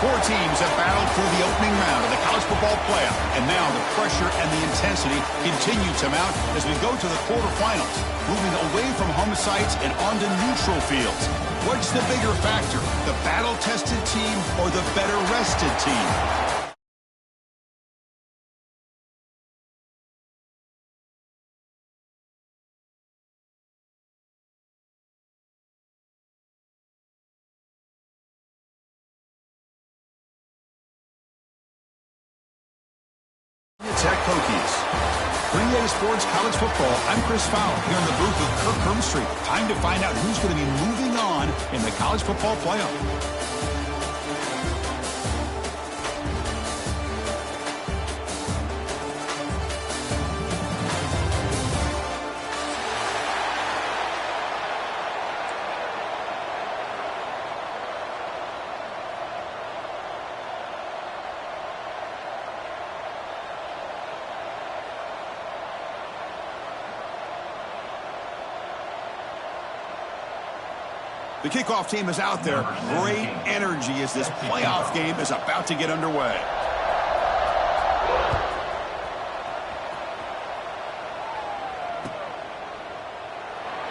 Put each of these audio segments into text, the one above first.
Four teams have battled through the opening round of the college football playoff, and now the pressure and the intensity continue to mount as we go to the quarterfinals, moving away from home sites and onto neutral fields. What's the bigger factor, the battle-tested team or the better-rested team? Tech Hokies. 3A Sports College Football. I'm Chris Fowler here in the booth with Kirk Hermstreet. Time to find out who's going to be moving on in the college football playoff. The kickoff team is out there. Great energy as this playoff game is about to get underway.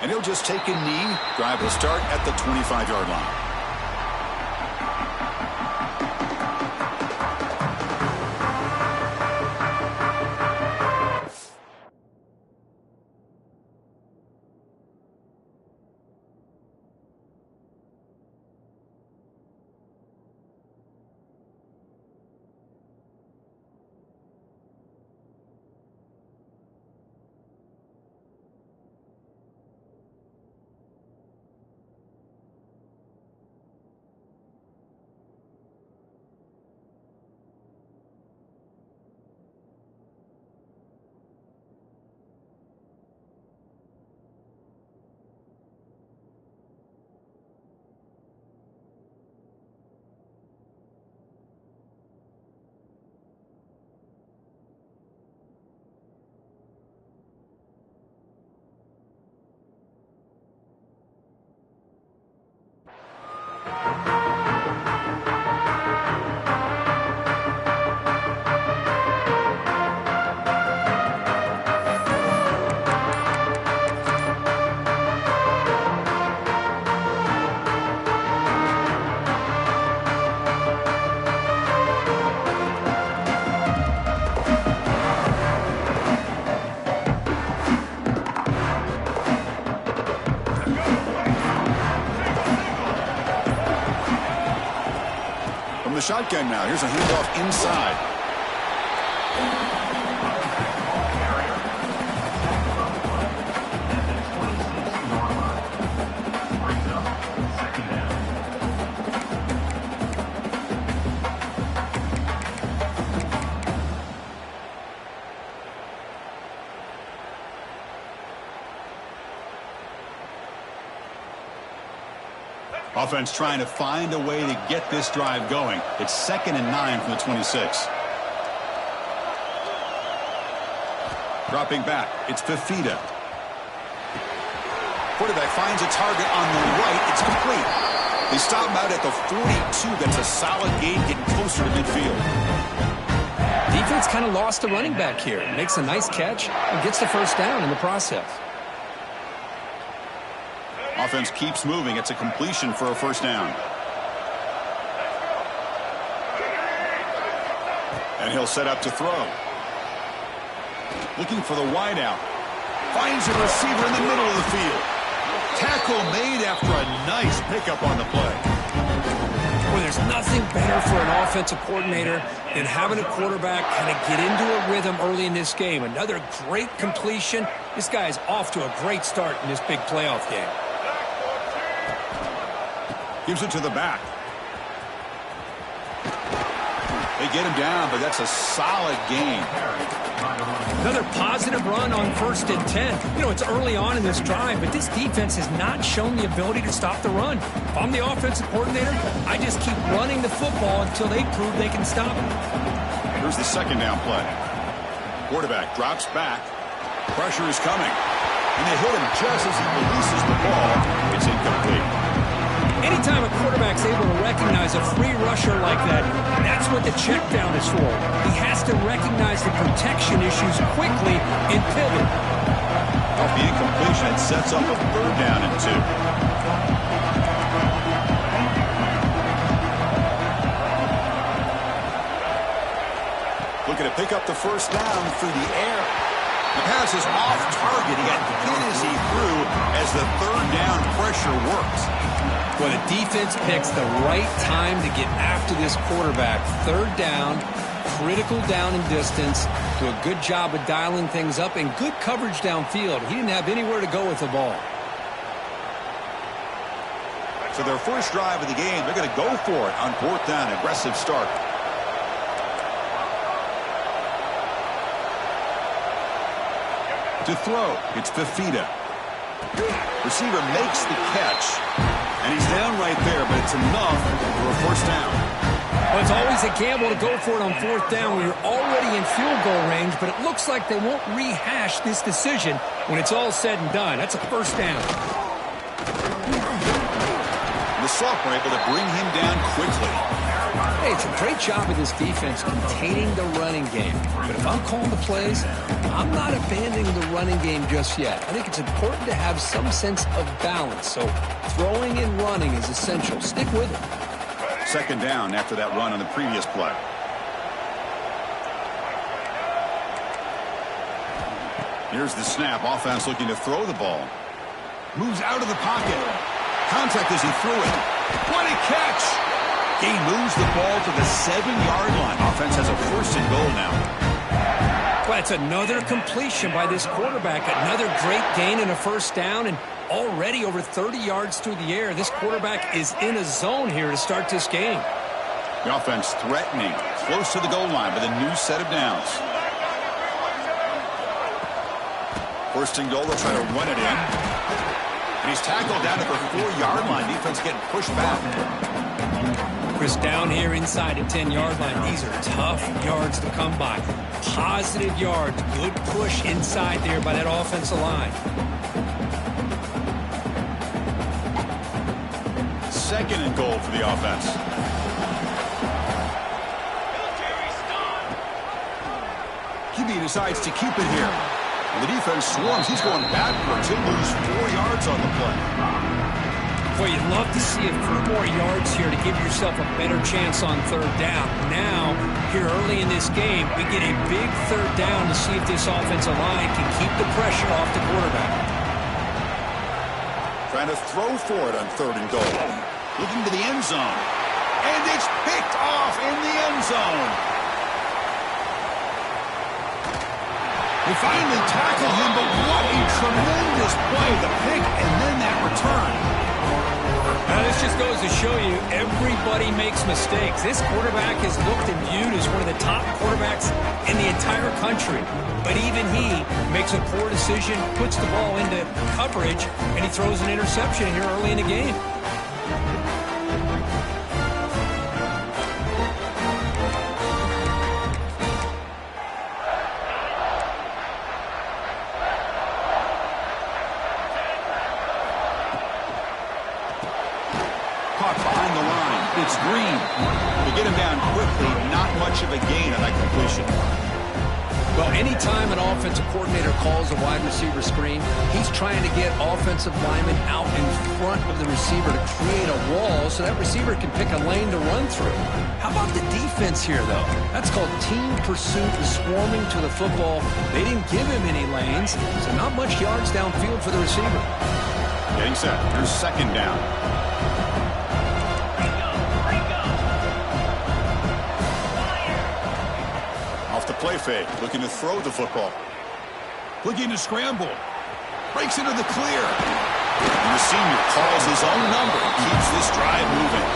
And he'll just take a knee. Drive will start at the 25-yard line. Shotgun now. Here's a handoff inside. Offense trying to find a way to get this drive going. It's 2nd and 9 from the 26. Dropping back, it's Fafita. Quarterback finds a target on the right. It's complete. They stop him out at the 42. That's a solid gain, getting closer to midfield. Defense kind of lost a running back here. Makes a nice catch and gets the first down in the process. Offense keeps moving. It's a completion for a first down. And he'll set up to throw. Looking for the wideout. Finds a receiver in the middle of the field. Tackle made after a nice pickup on the play. Well, there's nothing better for an offensive coordinator than having a quarterback kind of get into a rhythm early in this game. Another great completion. This guy is off to a great start in this big playoff game. Gives it to the back. They get him down, but that's a solid gain. Another positive run on 1st and 10. You know, it's early on in this drive, but this defense has not shown the ability to stop the run. If I'm the offensive coordinator, I just keep running the football until they prove they can stop it. Here's the 2nd down play. Quarterback drops back. Pressure is coming. And they hit him just as he releases the ball. It's incomplete. Anytime a quarterback quarterback's able to recognize a free rusher like that, that's what the check down is for. He has to recognize the protection issues quickly and pivot. Off the incompletion, it sets up a 3rd down and 2. Looking to pick up the 1st down through the air. The pass is off target. He got hit as he threw as the 3rd down pressure works. Well, the defense picks the right time to get after this quarterback. 3rd down, critical down and distance. Do a good job of dialing things up and good coverage downfield. He didn't have anywhere to go with the ball. So their first drive of the game, they're going to go for it on 4th down. Aggressive start. To throw, it's Fafita. Receiver makes the catch, and he's down right there, but it's enough for a 1st down. Well, it's always a gamble to go for it on 4th down when you're already in field goal range, but it looks like they won't rehash this decision when it's all said and done. That's a 1st down. The sophomore able to bring him down quickly. Hey, it's a great job of this defense containing the running game. But if I'm calling the plays, I'm not abandoning the running game just yet. I think it's important to have some sense of balance. So throwing and running is essential. Stick with it. 2nd down after that run on the previous play. Here's the snap. Offense looking to throw the ball. Moves out of the pocket. Contact as he threw it. What a catch! He moves the ball to the 7-yard line. Offense has a 1st and goal now. Well, it's another completion by this quarterback. Another great gain in a 1st down, and already over 30 yards through the air. This quarterback is in a zone here to start this game. The offense threatening. Close to the goal line with a new set of downs. 1st and goal. They'll try to run it in. And he's tackled down at the 4-yard line. Defense getting pushed back. Chris, down here inside the 10-yard line, these are tough yards to come by. Positive yards, good push inside there by that offensive line. 2nd and goal for the offense. QB decides to keep it here. The defense swarms. He's going backwards. He'll lose 4 yards on the play. Well, you'd love to see a few more yards here to give yourself a better chance on 3rd down. Now, here early in this game, we get a big 3rd down to see if this offensive line can keep the pressure off the quarterback. Trying to throw for it on 3rd and goal. Looking to the end zone. And it's picked off in the end zone. They finally tackle him, but what a tremendous play. The pick and then that return. Now, this just goes to show you everybody makes mistakes. This quarterback is looked and viewed as one of the top quarterbacks in the entire country. But even he makes a poor decision, puts the ball into coverage, and he throws an interception here early in the game. Behind the line. It's Green. To get him down quickly, not much of a gain on that completion. Well, anytime an offensive coordinator calls a wide receiver screen, he's trying to get offensive linemen out in front of the receiver to create a wall so that receiver can pick a lane to run through. How about the defense here, though? That's called team pursuit and swarming to the football. They didn't give him any lanes, so not much yards downfield for the receiver. Getting set. Here's 2nd down. The play fake, looking to throw the football. Looking to scramble. Breaks into the clear. And the senior calls his own number and keeps this drive moving.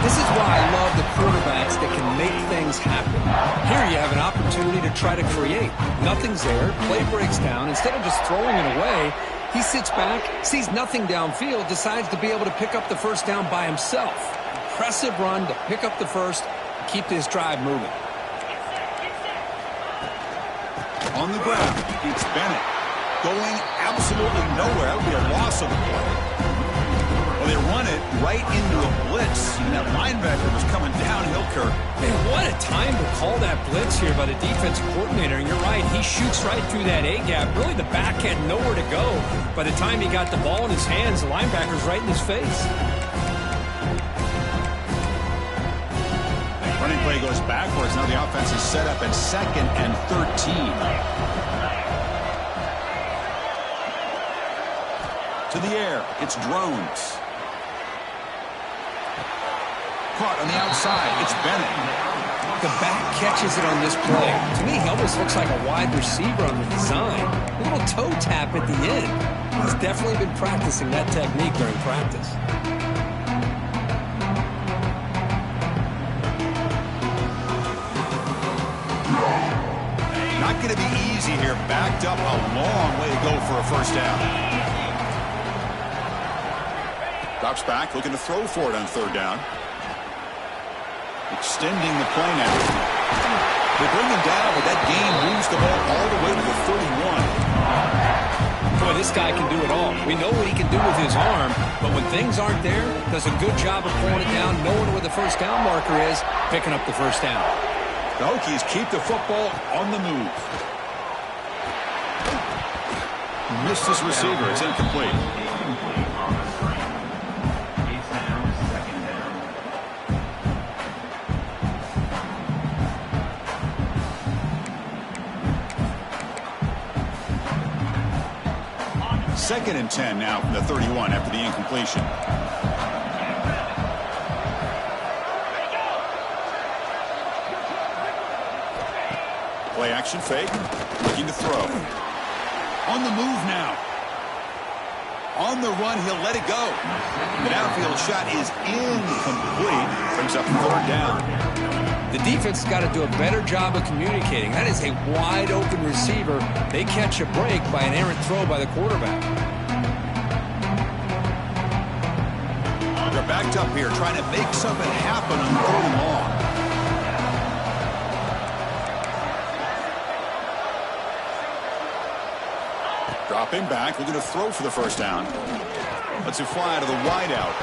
This is why I love the quarterbacks that can make things happen. Here you have an opportunity to try to create. Nothing's there. Play breaks down. Instead of just throwing it away, he sits back, sees nothing downfield, decides to be able to pick up the 1st down by himself. Impressive run to pick up the 1st, keep this drive moving. On the ground, it's Bennett. Going absolutely nowhere. That would be a loss of the play. Well, they run it right into a blitz. And that linebacker was coming downhill, Kirk. Man, what a time to call that blitz here by the defensive coordinator. And you're right, he shoots right through that A-gap. Really, the back had nowhere to go. By the time he got the ball in his hands, the linebacker's right in his face. Running play goes backwards. Now the offense is set up at 2nd and 13. To the air, it's Drones. Caught on the outside, it's Bennett. The back catches it on this play. To me, he almost looks like a wide receiver on the design. A little toe tap at the end. He's definitely been practicing that technique during practice. Not going to be easy here. Backed up a long way to go for a first down. Drops back, looking to throw for it on 3rd down. Extending the play now. They bring him down, but that gain moves the ball all the way to the 31. Boy, this guy can do it all. We know what he can do with his arm, but when things aren't there, does a good job of pulling it down, knowing where the first down marker is, picking up the first down. The Hokies keep the football on the move. Missed his receiver. It's incomplete. Second and 10 now from the 31 after the incompletion. Play action fake. Looking to throw. On the move now. On the run, he'll let it go. The downfield shot is incomplete. Brings up 3rd down. The defense has got to do a better job of communicating. That is a wide-open receiver. They catch a break by an errant throw by the quarterback. They're backed up here, trying to make something happen on 3rd and long. Dropping back, looking to throw for the first down. Lets it fly to the wideout.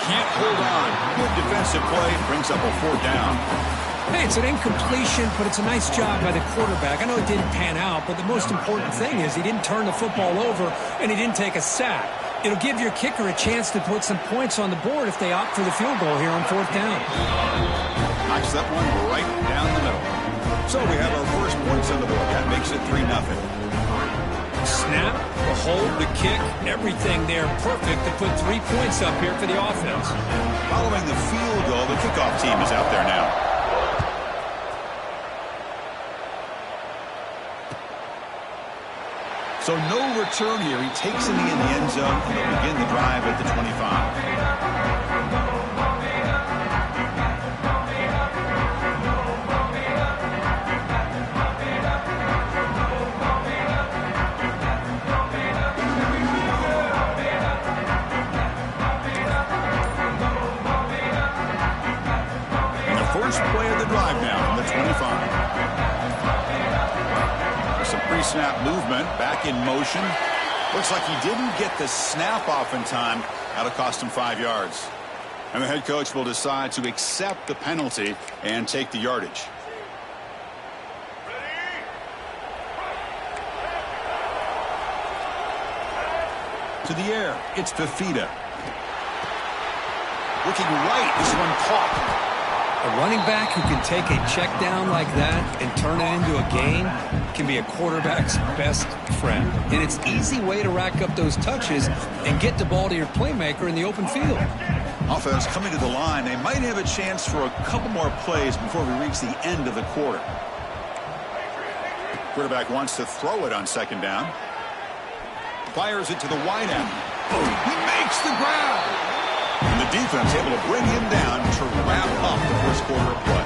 Can't hold on. Good defensive play. Brings up a 4th down. Hey, it's an incompletion, but it's a nice job by the quarterback. I know it didn't pan out, but the most important thing is he didn't turn the football over and he didn't take a sack. It'll give your kicker a chance to put some points on the board if they opt for the field goal here on 4th down. Knocks that one right down the middle. So we have our first points on the board. That makes it 3-0. Snap, the hold, the kick, everything there perfect to put 3 points up here for the offense. Following the field goal, the kickoff team is out there now. So no return here. He takes it in the end zone, and they'll begin the drive at the 25. First play of the drive now from the 25. There's some pre-snap movement, back in motion. Looks like he didn't get the snap off in time. That'll cost him 5 yards. And the head coach will decide to accept the penalty and take the yardage. To the air, it's Fafita. Looking right, this one caught. A running back who can take a check down like that and turn it into a gain can be a quarterback's best friend. And it's an easy way to rack up those touches and get the ball to your playmaker in the open field. Offense coming to the line. They might have a chance for a couple more plays before we reach the end of the quarter. Quarterback wants to throw it on 2nd down. Fires it to the wide end. Oh, he makes the grab. And the defense able to bring him down to wrap up the first quarter of play.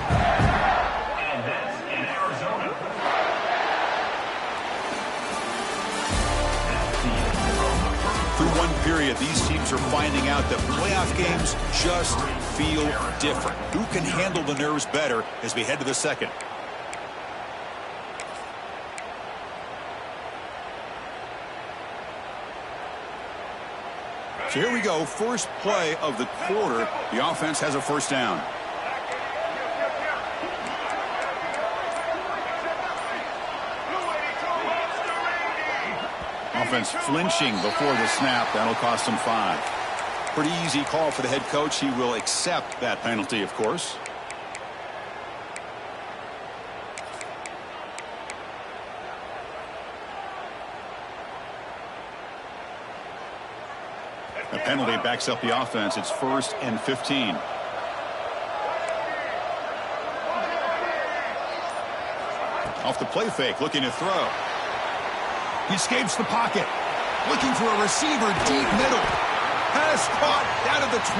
Through one period, these teams are finding out that playoff games just feel different. Who can handle the nerves better as we head to the second? So here we go, first play of the quarter. The offense has a first down. Offense flinching before the snap. That'll cost him 5. Pretty easy call for the head coach. He will accept that penalty, of course. The penalty backs up the offense. It's 1st and 15. Off the play fake, looking to throw. He escapes the pocket. Looking for a receiver deep middle. Pass caught down at the 20.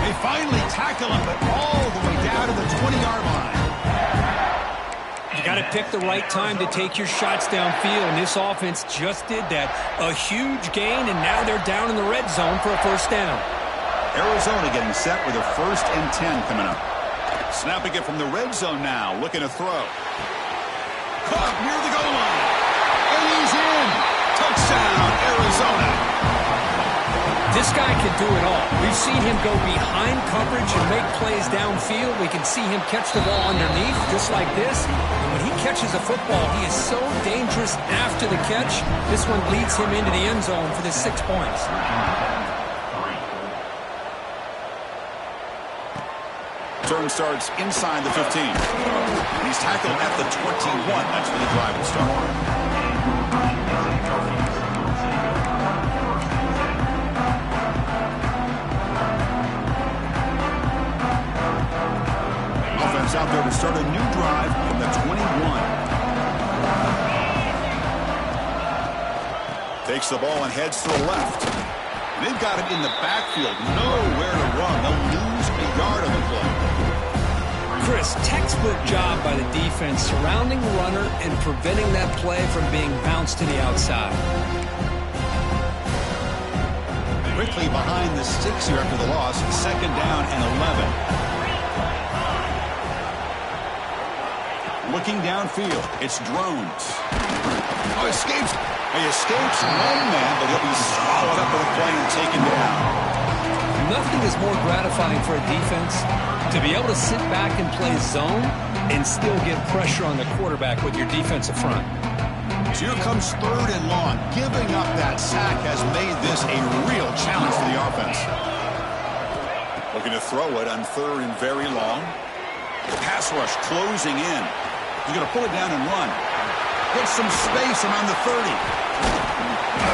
They finally tackle him, but all the way down to the 20-yard line. You got to pick the right time to take your shots downfield, and this offense just did that. A huge gain, and now they're down in the red zone for a first down. Arizona getting set with a 1st and 10 coming up. Snapping it from the red zone now, looking to throw. Caught near the goal line. And he's in. Touchdown, Arizona. This guy can do it all. We've seen him go behind coverage and make plays downfield. We can see him catch the ball underneath, just like this. And when he catches a football, he is so dangerous after the catch. This one leads him into the end zone for the 6 points. Turn starts inside the 15. He's tackled at the 21. That's where the drive will start. Out there to start a new drive from the 21. Takes the ball and heads to the left. They've got it in the backfield. Nowhere to run. They'll lose a yard on the play. Chris, textbook job by the defense surrounding the runner and preventing that play from being bounced to the outside. Quickly behind the sticks here after the loss. 2nd down and 11. Looking downfield, it's Drones. Oh, escapes. He escapes one man, but he'll be swallowed up by the play and taken down. Nothing is more gratifying for a defense to be able to sit back and play zone and still get pressure on the quarterback with your defensive front. So here comes 3rd and long. Giving up that sack has made this a real challenge for the offense. Looking to throw it on 3rd and very long. Pass rush closing in. He's going to pull it down and run. Gets some space around the 30.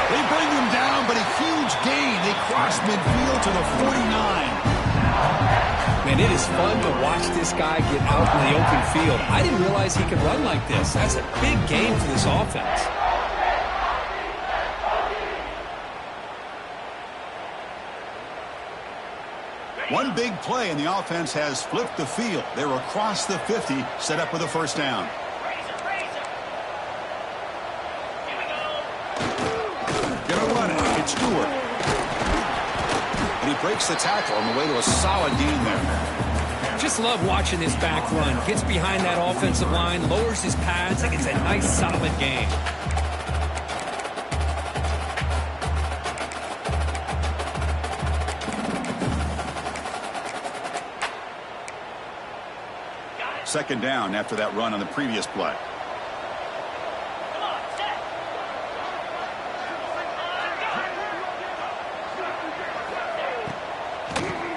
They bring him down, but a huge gain. They cross midfield to the 49. Man, it is fun to watch this guy get out in the open field. I didn't realize he could run like this. That's a big gain for this offense. One big play, and the offense has flipped the field. They're across the 50, set up with a first down. Gonna run it. It's Stewart. And he breaks the tackle on the way to a solid gain there. Just love watching this back run. Gets behind that offensive line, lowers his pads, and gets a nice solid gain. Second down after that run on the previous play.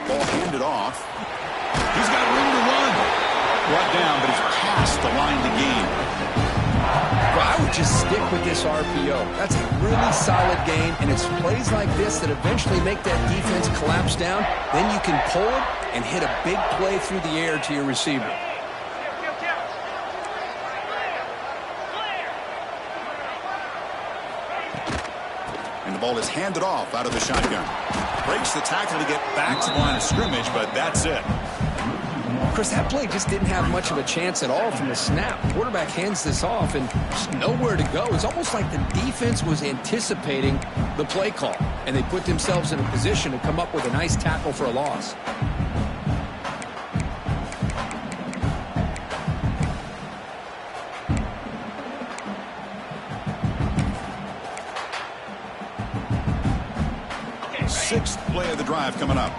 Ball handed off. He's got room to run. Brought down, but he's past the line to gain. Well, I would just stick with this RPO. That's a really solid gain, and it's plays like this that eventually make that defense collapse down. Then you can pull it and hit a big play through the air to your receiver. And the ball is handed off out of the shotgun. Breaks the tackle to get back to the line of scrimmage, but that's it. Chris, that play just didn't have much of a chance at all from the snap. Quarterback hands this off and just nowhere to go. It's almost like the defense was anticipating the play call, and they put themselves in a position to come up with a nice tackle for a loss. of the drive coming up.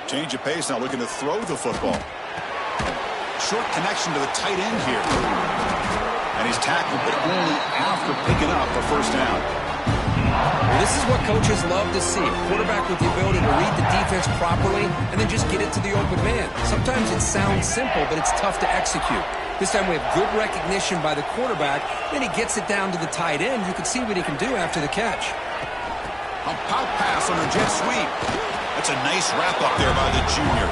Change of pace now, looking to throw the football. Short connection to the tight end here. And he's tackled, but only after picking up a first down. Well, this is what coaches love to see. A quarterback with the ability to read the defense properly and then just get it to the open man. Sometimes it sounds simple, but it's tough to execute. This time we have good recognition by the quarterback. Then he gets it down to the tight end. You can see what he can do after the catch. A pop pass on a jet sweep. That's a nice wrap up there by the junior.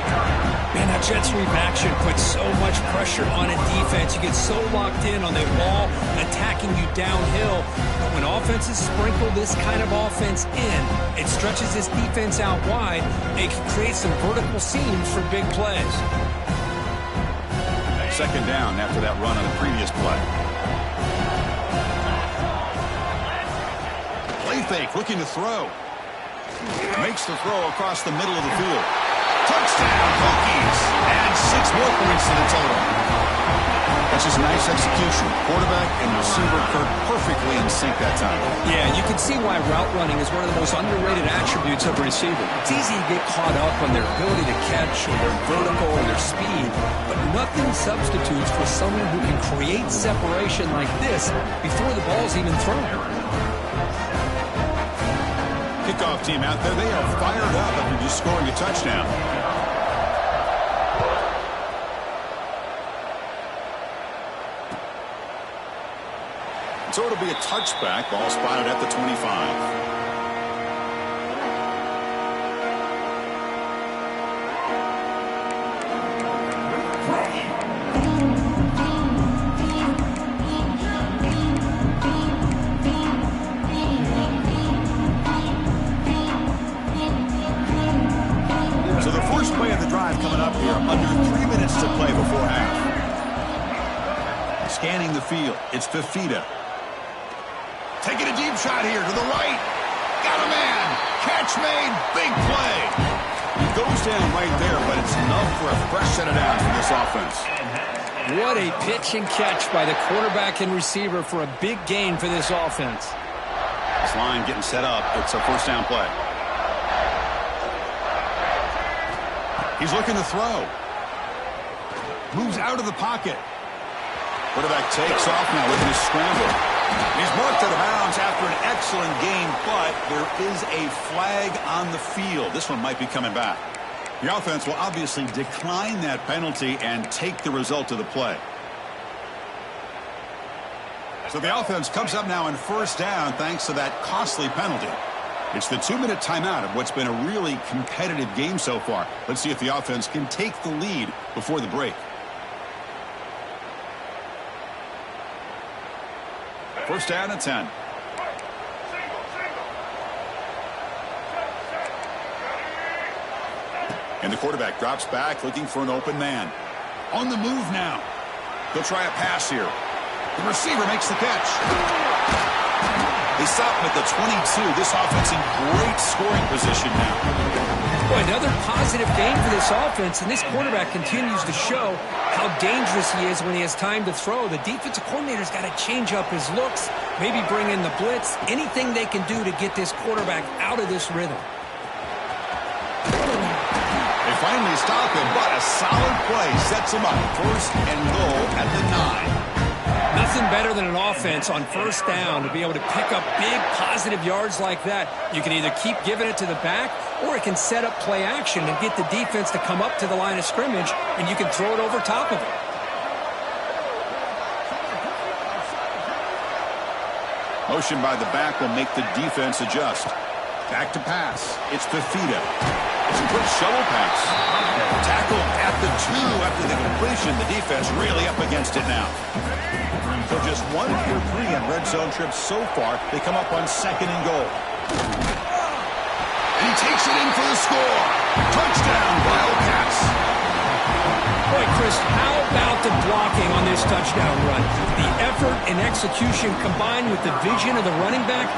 Man, that jet sweep action puts so much pressure on a defense. You get so locked in on the ball attacking you downhill. But when offenses sprinkle this kind of offense in, it stretches this defense out wide. It can create some vertical seams for big plays. Second down after that run on the previous play. Play fake, looking to throw. Makes the throw across the middle of the field. Touchdown, Hokies! And 6 more points to the total. That's just nice execution. Quarterback and receiver Kirk perfectly in sync that time. Yeah, you can see why route running is one of the most underrated attributes of a receiver. It's easy to get caught up on their ability to catch or their vertical or their speed, but nothing substitutes for someone who can create separation like this before the ball's even thrown. Kickoff team out there, they are fired up after just scoring a touchdown. So it'll be a touchback, ball spotted at the 25. Coming up here, under 3 minutes to play before half. Scanning the field, it's Fifita. Taking a deep shot here to the right. Got a man. Catch made. Big play. He goes down right there, but it's enough for a fresh set of downs for this offense. What a pitch and catch by the quarterback and receiver for a big gain for this offense. This line getting set up. It's a first down play. He's looking to throw. Moves out of the pocket. Quarterback takes off now, looking to scramble. He's marked out of bounds after an excellent game, but there is a flag on the field. This one might be coming back. The offense will obviously decline that penalty and take the result of the play. So the offense comes up now in first down thanks to that costly penalty. It's the 2-minute timeout of what's been a really competitive game so far. Let's see if the offense can take the lead before the break. First down at 10. And the quarterback drops back, looking for an open man. On the move now. He'll try a pass here. The receiver makes the catch. They stop him at the 22. This offense in great scoring position now. Boy, another positive game for this offense, and this quarterback continues to show how dangerous he is when he has time to throw. The defensive coordinator's got to change up his looks, maybe bring in the blitz, anything they can do to get this quarterback out of this rhythm. They finally stop him, but a solid play sets him up. First and goal at the 9. Nothing better than an offense on first down to be able to pick up big positive yards like that. You can either keep giving it to the back, or it can set up play action and get the defense to come up to the line of scrimmage, and you can throw it over top of it. Motion by the back will make the defense adjust. Back to pass. It's Fifita. It's a quick shovel pass. Tackle at the 2 after the completion. The defense really up against it now. So just 1 for 3 on red zone trips so far. They come up on second and goal. And he takes it in for the score. Touchdown, Wildcats. Boy, Chris, how about the blocking on this touchdown run? The effort and execution combined with the vision of the running back,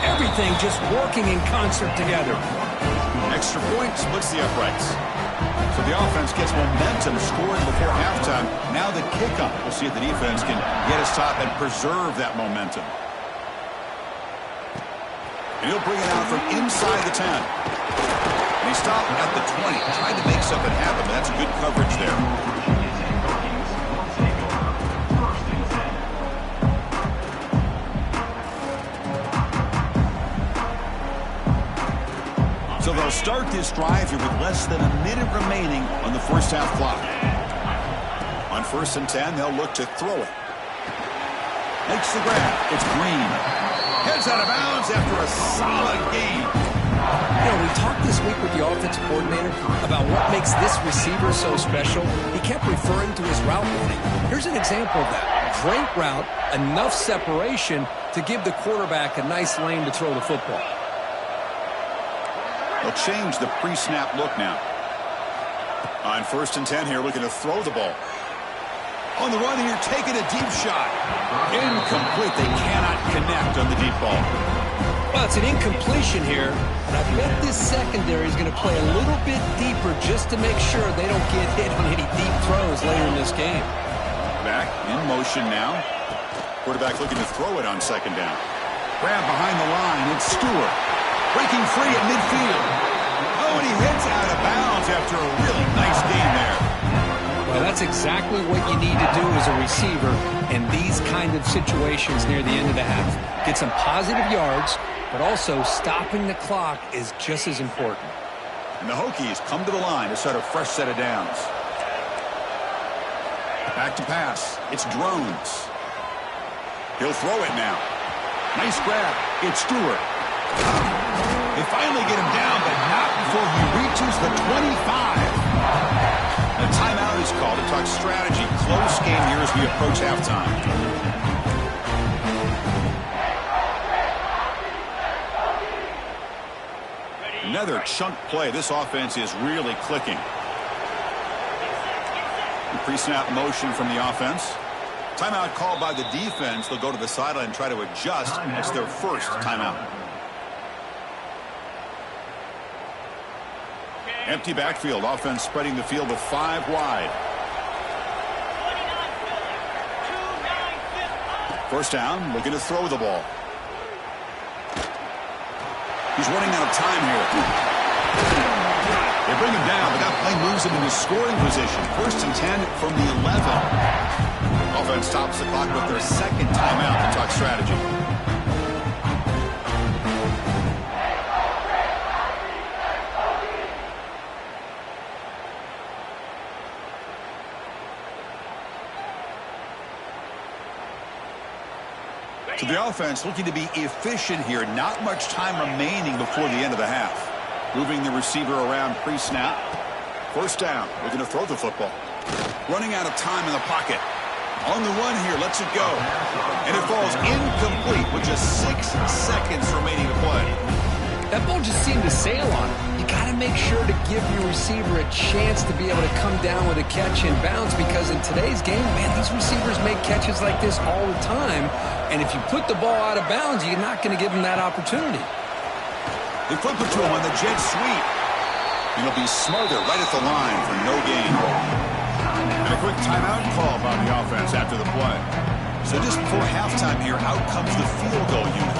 everything just working in concert together. Extra point splits the uprights. So the offense gets momentum scoring before halftime. Now the kickoff. We'll see if the defense can get us top and preserve that momentum. And he'll bring it out from inside the 10. And he stopped at the 20, trying to make something happen, but that's good coverage there. So they'll start this drive here with less than a minute remaining on the first half clock. On 1st and 10, they'll look to throw it. Makes the grab. It's Green. Heads out of bounds after a solid gain. You know, we talked this week with the offensive coordinator about what makes this receiver so special. He kept referring to his route running. Here's an example of that. Great route, enough separation to give the quarterback a nice lane to throw the football. They'll change the pre-snap look now. On 1st and 10 here, looking to throw the ball. On the run here, taking a deep shot. Incomplete. They cannot connect on the deep ball. Well, it's an incompletion here, but I bet this secondary is going to play a little bit deeper just to make sure they don't get hit on any deep throws later in this game. Back in motion now. Quarterback looking to throw it on 2nd down. Grab behind the line. It's Stewart. Breaking free at midfield. Oh, and he heads out of bounds after a really nice game there. Well, that's exactly what you need to do as a receiver in these kind of situations near the end of the half. Get some positive yards, but also stopping the clock is just as important. And the Hokies come to the line to start a fresh set of downs. Back to pass. It's Drones. He'll throw it now. Nice grab. It's Stewart. They finally get him down, but not before he reaches the 25. A timeout is called to talk strategy. Close game here as we approach halftime. Another chunk play. This offense is really clicking. Pre-snap motion from the offense. Timeout called by the defense. They'll go to the sideline and try to adjust. It's their first timeout. Empty backfield. Offense spreading the field with 5 wide. 1st down. Looking to throw the ball. He's running out of time here. They bring him down, but that play moves him into scoring position. 1st and 10 from the 11. Offense stops the clock with their 2nd timeout to talk strategy. So the offense looking to be efficient here. Not much time remaining before the end of the half. Moving the receiver around pre-snap. 1st down. Looking to throw the football. Running out of time in the pocket. On the run here. Lets it go. And it falls incomplete with just 6 seconds remaining to play. That ball just seemed to sail on him. You got to make sure to give your receiver a chance to be able to come down with a catch in bounds, because in today's game, man, these receivers make catches like this all the time. And if you put the ball out of bounds, you're not going to give them that opportunity. They flip it to him on the jet sweep. And he'll be smothered right at the line for no gain. And a quick timeout call by the offense after the play. So just before halftime here, out comes the field goal unit.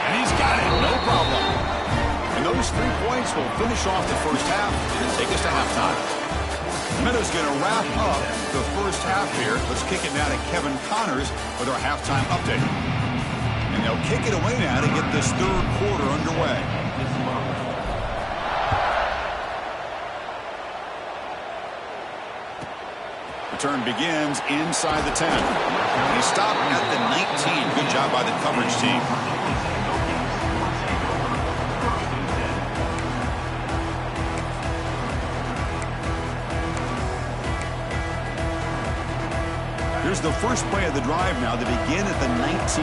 And he's got it, no problem. And those 3 points will finish off the first half and take us to halftime. Meadows going to wrap up the first half here. Let's kick it now to Kevin Connors with our halftime update. And they'll kick it away now to get this 3rd quarter underway. Return begins inside the 10. And he stopped at the 19. Good job by the coverage team. Here's the first play of the drive now to begin at the 19.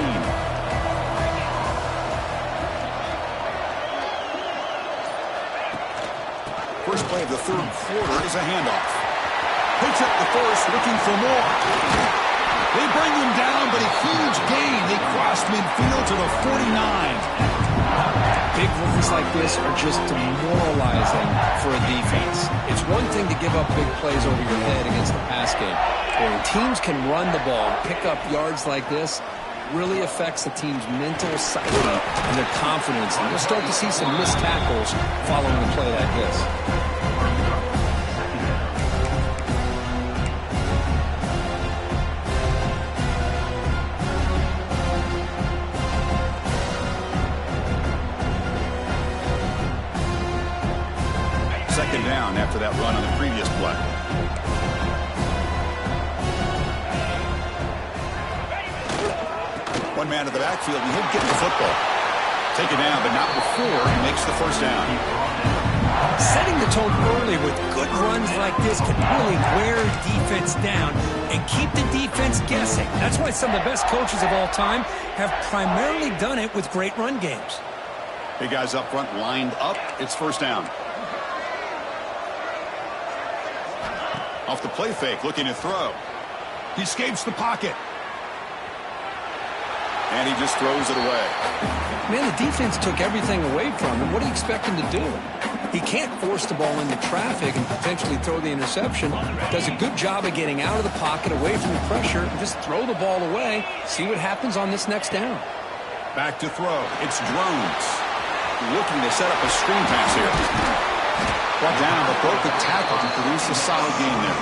First play of the 3rd quarter is a handoff. Picks up the first, looking for more. They bring him down, but a huge gain. They cross midfield to the 49. Big runs like this are just demoralizing for a defense. It's one thing to give up big plays over your head against the pass game. When teams can run the ball and pick up yards like this, really affects the team's mental psyche and their confidence. And you'll start to see some missed tackles following a play like this. Second down after that run on the previous play. One man to the backfield, and he'll get the football. Take it down, but not before he makes the first down. Setting the tone early with good runs like this can really wear defense down and keep the defense guessing. That's why some of the best coaches of all time have primarily done it with great run games. Big guys up front lined up. It's first down. Off the play fake, looking to throw. He escapes the pocket. And he just throws it away. Man, the defense took everything away from him. What do you expect him to do? He can't force the ball into traffic and potentially throw the interception. Does a good job of getting out of the pocket, away from the pressure, and just throw the ball away. See what happens on this next down. Back to throw. It's Drones. Looking to set up a screen pass here. Brought down, but broke the tackle to produce a solid game there.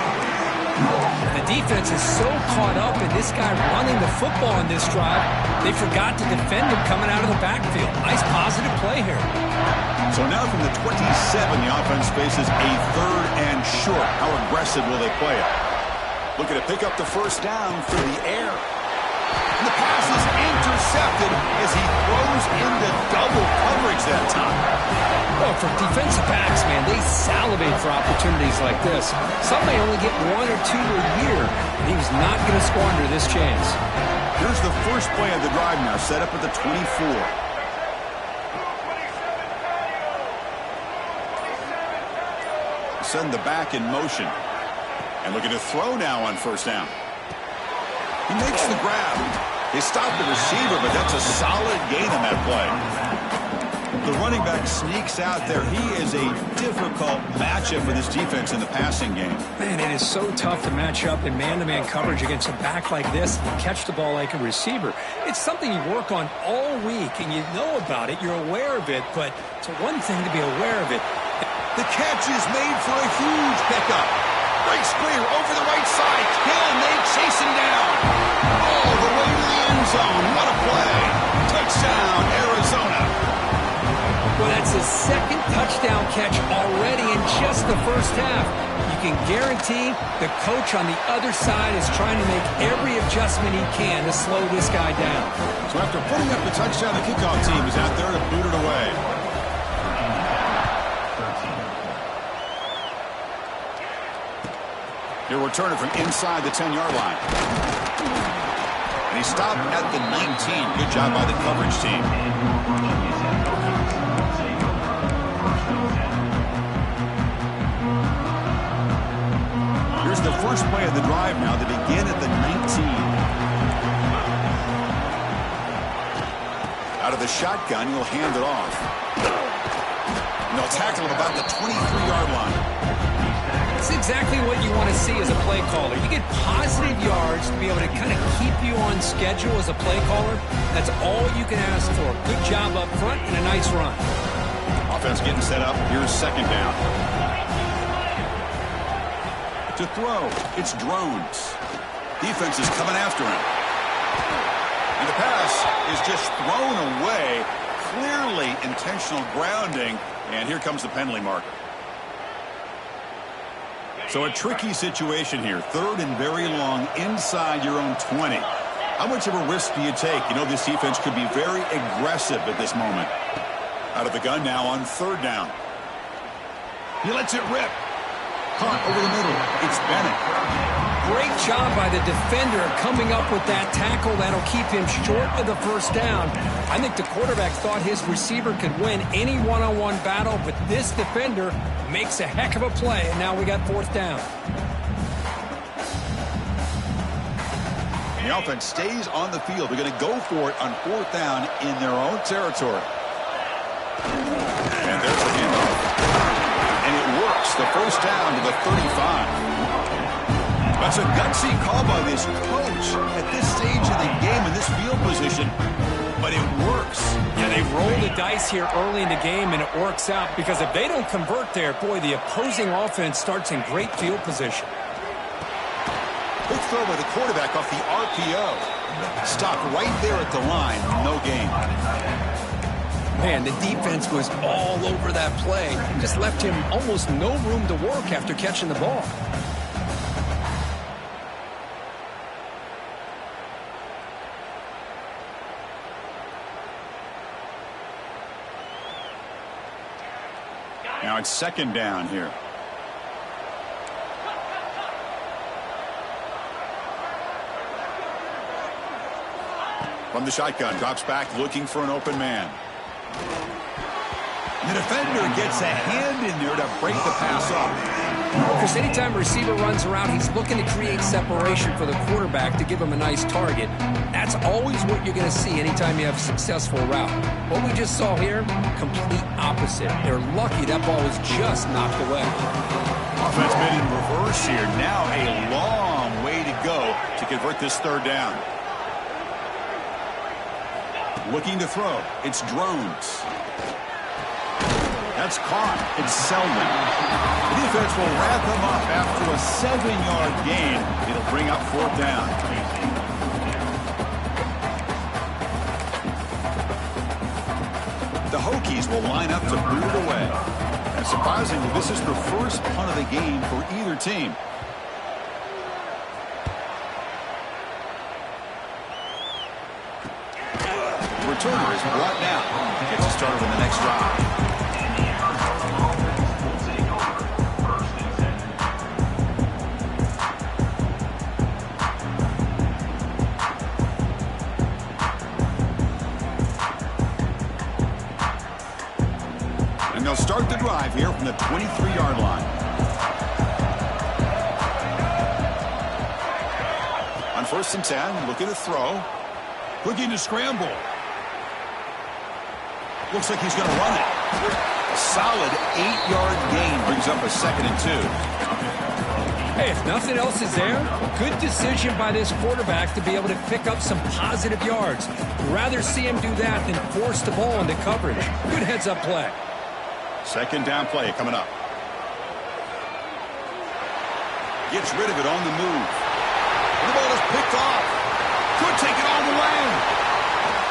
The defense is so caught up in this guy running the football in this drive, they forgot to defend him coming out of the backfield. Nice positive play here. So now from the 27, the offense faces a third and short. How aggressive will they play it? Looking to pick up the first down through the air. And the pass is intercepted as he throws into double coverage that time. Well, for defensive backs, man, they salivate for opportunities like this. Some may only get one or two a year, and he was not going to squander this chance. Here's the first play of the drive now, set up at the 24. Send the back in motion. And looking to throw now on first down. He makes the grab. They stop the receiver, but that's a solid gain on that play. The running back sneaks out there. He is a difficult matchup for this defense in the passing game. Man, it is so tough to match up in man-to-man coverage against a back like this and catch the ball like a receiver. It's something you work on all week, and you know about it. You're aware of it, but it's one thing to be aware of it. The catch is made for a huge pickup. Breaks clear over the right side. Hill, and they chase him down. All the way to the end zone. What a play. Touchdown, Arizona. Well, that's his second touchdown catch already in just the first half. You can guarantee the coach on the other side is trying to make every adjustment he can to slow this guy down. So after putting up the touchdown, the kickoff team is out there to boot it away. He'll return it from inside the 10-yard line. And he stopped at the 19. Good job by the coverage team. Here's the first play of the drive now. They begin at the 19. Out of the shotgun, he'll hand it off. And they'll tackle him about the 23-yard line. That's exactly what you want to see as a play caller. You get positive yards to be able to kind of keep you on schedule as a play caller. That's all you can ask for. Good job up front and a nice run. Offense getting set up. Here's second down. To throw, it's Drones. Defense is coming after him. And the pass is just thrown away. Clearly intentional grounding. And here comes the penalty marker. So a tricky situation here. Third and very long inside your own 20. How much of a risk do you take? You know this defense could be very aggressive at this moment. Out of the gun now on third down. He lets it rip. Caught over the middle. It's Bennett. Great job by the defender coming up with that tackle that'll keep him short of the first down. I think the quarterback thought his receiver could win any one-on-one battle, but this defender makes a heck of a play, and now we got fourth down. The offense stays on the field. They're going to go for it on fourth down in their own territory. And there's a handoff. And it works. The first down to the 35. That's a gutsy call by this coach at this stage of the game in this field position. But it works. Yeah, they roll the dice here early in the game, and it works out because if they don't convert there, boy, the opposing offense starts in great field position. Quick throw by the quarterback off the RPO. Stopped right there at the line. No gain. Man, the defense was all over that play. Just left him almost no room to work after catching the ball. Now it's second down here. From the shotgun, drops back looking for an open man. The defender gets a hand in there to break the pass up. Because anytime a receiver runs around, he's looking to create separation for the quarterback to give him a nice target. That's always what you're going to see anytime you have a successful route. What we just saw here, complete opposite. They're lucky that ball was just knocked away. Offense made in reverse here. Now a long way to go to convert this third down. Looking to throw. It's Drones. That's caught. It's Selden. The defense will wrap him up after a 7-yard gain. It'll bring up fourth down. The Hokies will line up to boot it away. And surprisingly, this is the first punt of the game for either team. The returner is brought down. Gets us started on the next drive. And they'll start the drive here from the 23-yard line. On 1st and 10, looking to throw. Looking to scramble. Looks like he's going to run it. A solid 8-yard gain brings up a 2nd and 2. Hey, if nothing else is there, good decision by this quarterback to be able to pick up some positive yards. Rather see him do that than force the ball into coverage. Good heads-up play. Second down play coming up. Gets rid of it on the move. The ball is picked off. Could take it all the way.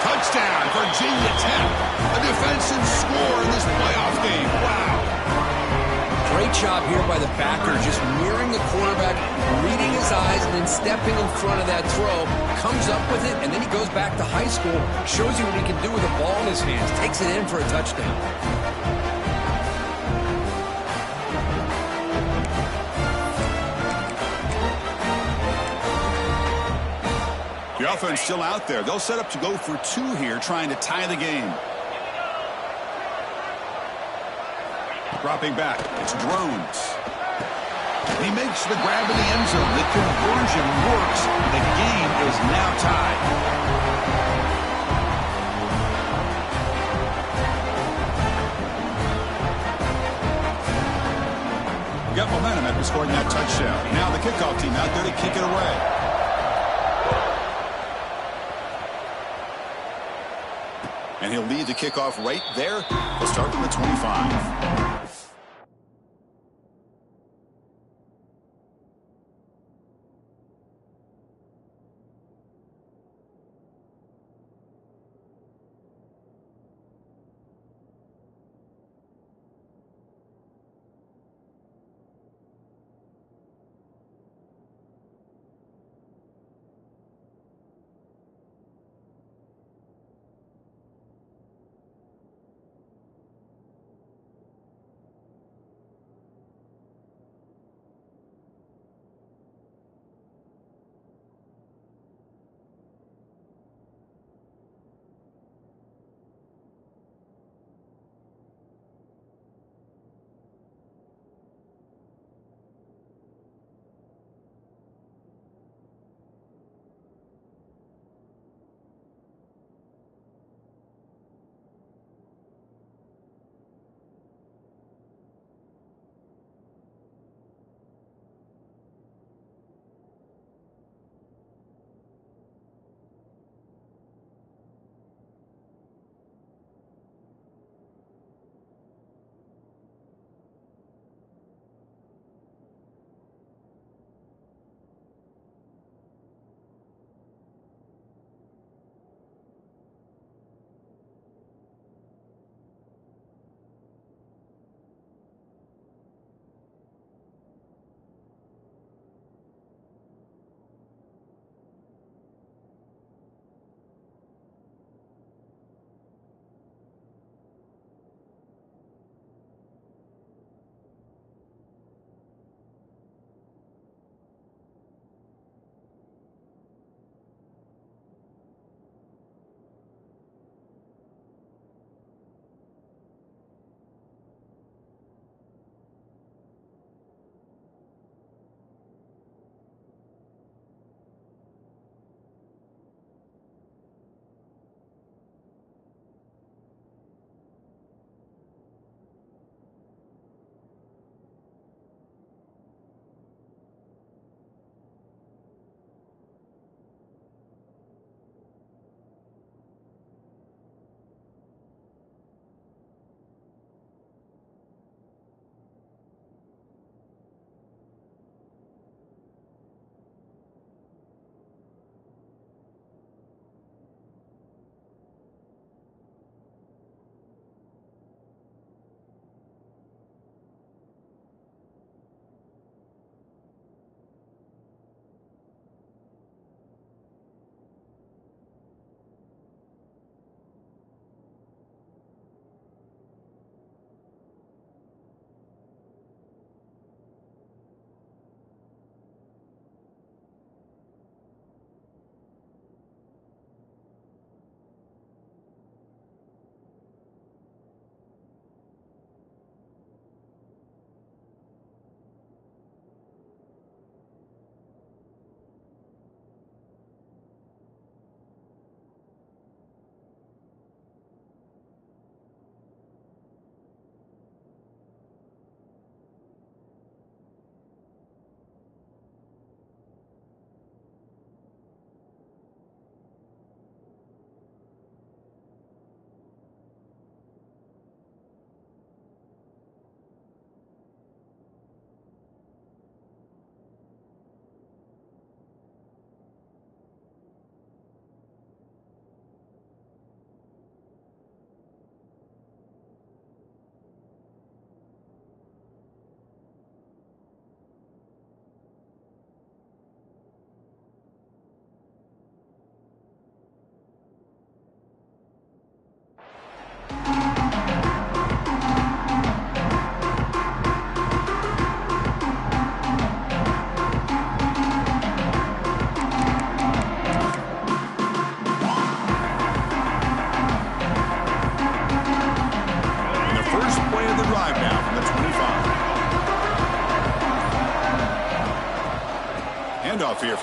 Touchdown, Virginia Tech. A defensive score in this playoff game. Wow. Great job here by the backer, just mirroring the quarterback, reading his eyes, and then stepping in front of that throw. Comes up with it, and then he goes back to high school. Shows you what he can do with the ball in his hands. Takes it in for a touchdown. The offense still out there. They'll set up to go for 2 here, trying to tie the game. Dropping back, it's Drones. He makes the grab in the end zone. The conversion works. The game is now tied. Got momentum after scoring that touchdown. Now the kickoff team out there to kick it away. And he'll lead the kickoff right there. He'll start from the 25.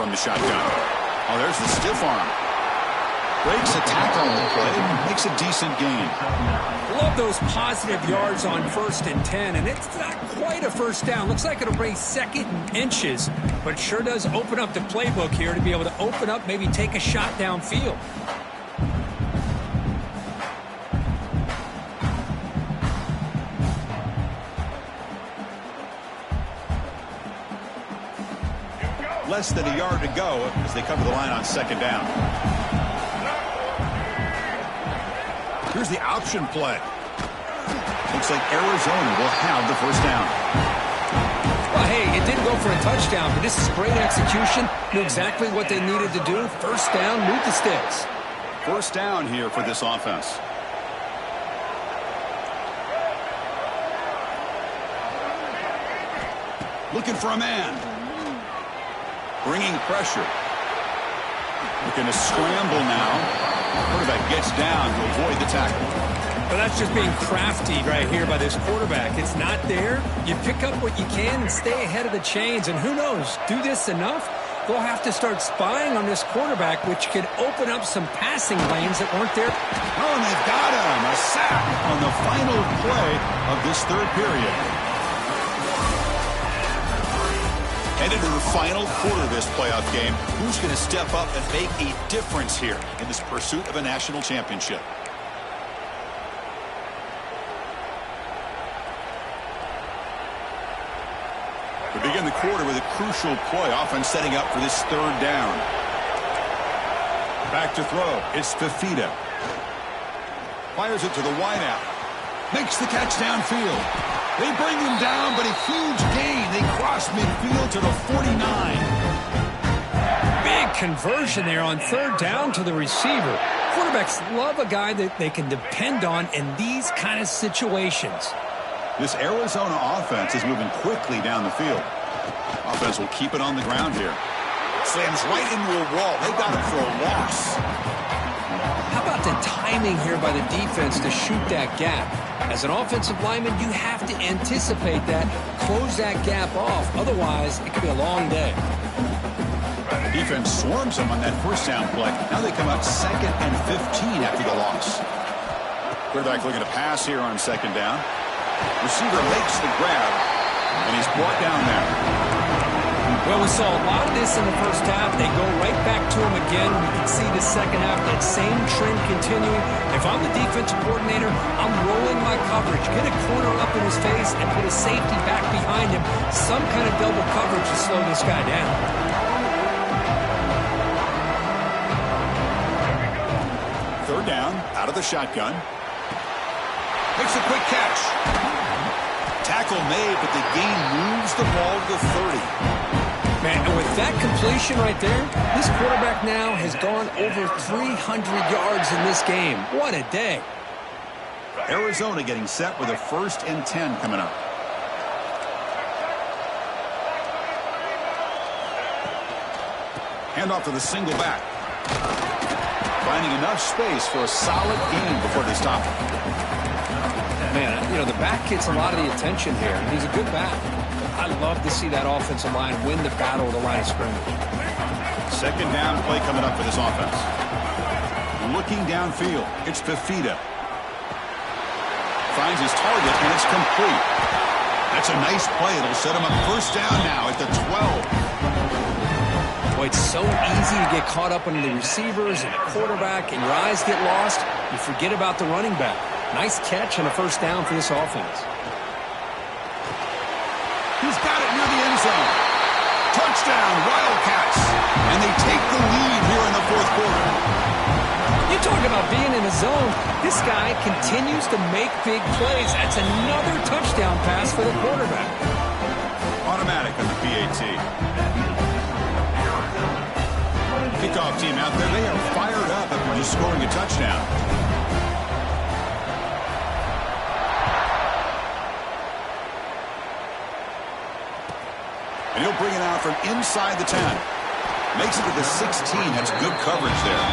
from the shotgun. Oh, there's the stiff arm. Breaks a tackle on the play, makes a decent gain. Love those positive yards on 1st and 10, and it's not quite a first down. Looks like it'll bring 2nd and inches, but it sure does open up the playbook here to be able to open up, maybe take a shot downfield. Less than a yard to go as they come to the line on 2nd down. Here's the option play. Looks like Arizona will have the first down. Well, hey, it didn't go for a touchdown, but this is great execution. Knew exactly what they needed to do. First down, move the sticks. First down here for this offense. Looking for a man. Bringing pressure. Looking to scramble now. Quarterback gets down to avoid the tackle. Well, that's just being crafty right here by this quarterback. It's not there. You pick up what you can and stay ahead of the chains. And who knows, do this enough, they'll have to start spying on this quarterback, which could open up some passing lanes that weren't there. Oh, and they've got him. A sack on the final play of this 3rd period. Headed to the final quarter of this playoff game. Who's going to step up and make a difference here in this pursuit of a national championship? We begin the quarter with a crucial play, offense setting up for this 3rd down. Back to throw. It's Fafita. Fires it to the wideout. Makes the catch downfield. They bring him down, but a huge gain. They cross midfield to the 49. Big conversion there on 3rd down to the receiver. Quarterbacks love a guy that they can depend on in these kind of situations. This Arizona offense is moving quickly down the field. Offense will keep it on the ground here. Slams right into a wall. They got him for a loss. How about the timing here by the defense to shoot that gap? As an offensive lineman, you have to anticipate that, close that gap off. Otherwise, it could be a long day. Defense swarms them on that first down play. Now they come out 2nd and 15 after the loss. Quarterback looking to pass here on 2nd down. Receiver makes the grab, and he's brought down there. Well, we saw a lot of this in the first half. They go right back to him again. We can see the second half, that same trend continuing. If I'm the defensive coordinator, I'm rolling my coverage. Get a corner up in his face and put a safety back behind him. Some kind of double coverage to slow this guy down. 3rd down, out of the shotgun. Makes a quick catch. Tackle made, but the gain moves the ball to the 30. Man, and with that completion right there, this quarterback now has gone over 300 yards in this game. What a day. Arizona getting set with a 1st and 10 coming up. Handoff to the single back. Finding enough space for a solid gain before they stop him. Man, you know, the back gets a lot of the attention here. He's a good back. I love to see that offensive line win the battle of the line of scrimmage. 2nd down play coming up for this offense. Looking downfield, it's Fafita. Finds his target, and it's complete. That's a nice play. It'll set him up 1st down now at the 12. Boy, it's so easy to get caught up under the receivers and the quarterback, and your eyes get lost. You forget about the running back. Nice catch and a 1st down for this offense. He's got it near the end zone. Touchdown, Wildcats. And they take the lead here in the 4th quarter. You talk about being in the zone. This guy continues to make big plays. That's another touchdown pass for the quarterback. Automatic on the PAT. Kickoff team out there. They are fired up after just scoring a touchdown. And he'll bring it out from inside the 10. Makes it to the 16. That's good coverage there.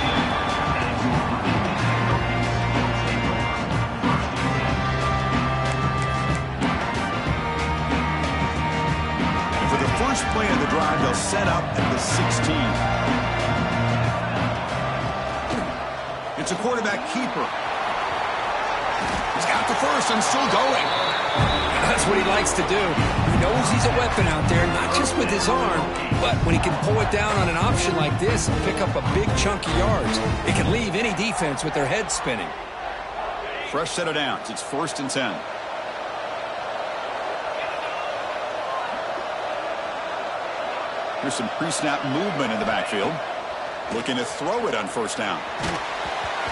And for the first play of the drive, they'll set up at the 16. It's a quarterback keeper. He's got the first and still going. That's what he likes to do. He knows he's a weapon out there, not just with his arm, but when he can pull it down on an option like this and pick up a big chunk of yards, it can leave any defense with their head spinning. Fresh set of downs. It's 1st and 10. Here's some pre-snap movement in the backfield. Looking to throw it on 1st down.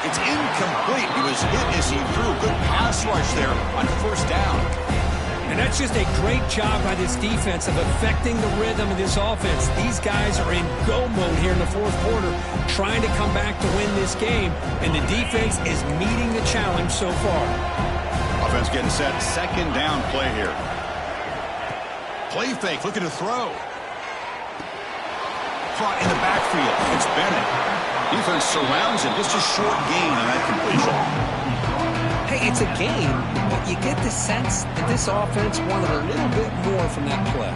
It's incomplete. He was hit as he threw. Good pass rush there on 1st down. And that's just a great job by this defense of affecting the rhythm of this offense. These guys are in go mode here in the 4th quarter, trying to come back to win this game, and the defense is meeting the challenge so far. Offense getting set. 2nd down play here. Play fake, looking to throw. Caught in the backfield. It's Bennett. Defense surrounds him. Just a short gain on that completion. Hey, it's a game, but you get the sense that this offense wanted a little bit more from that play.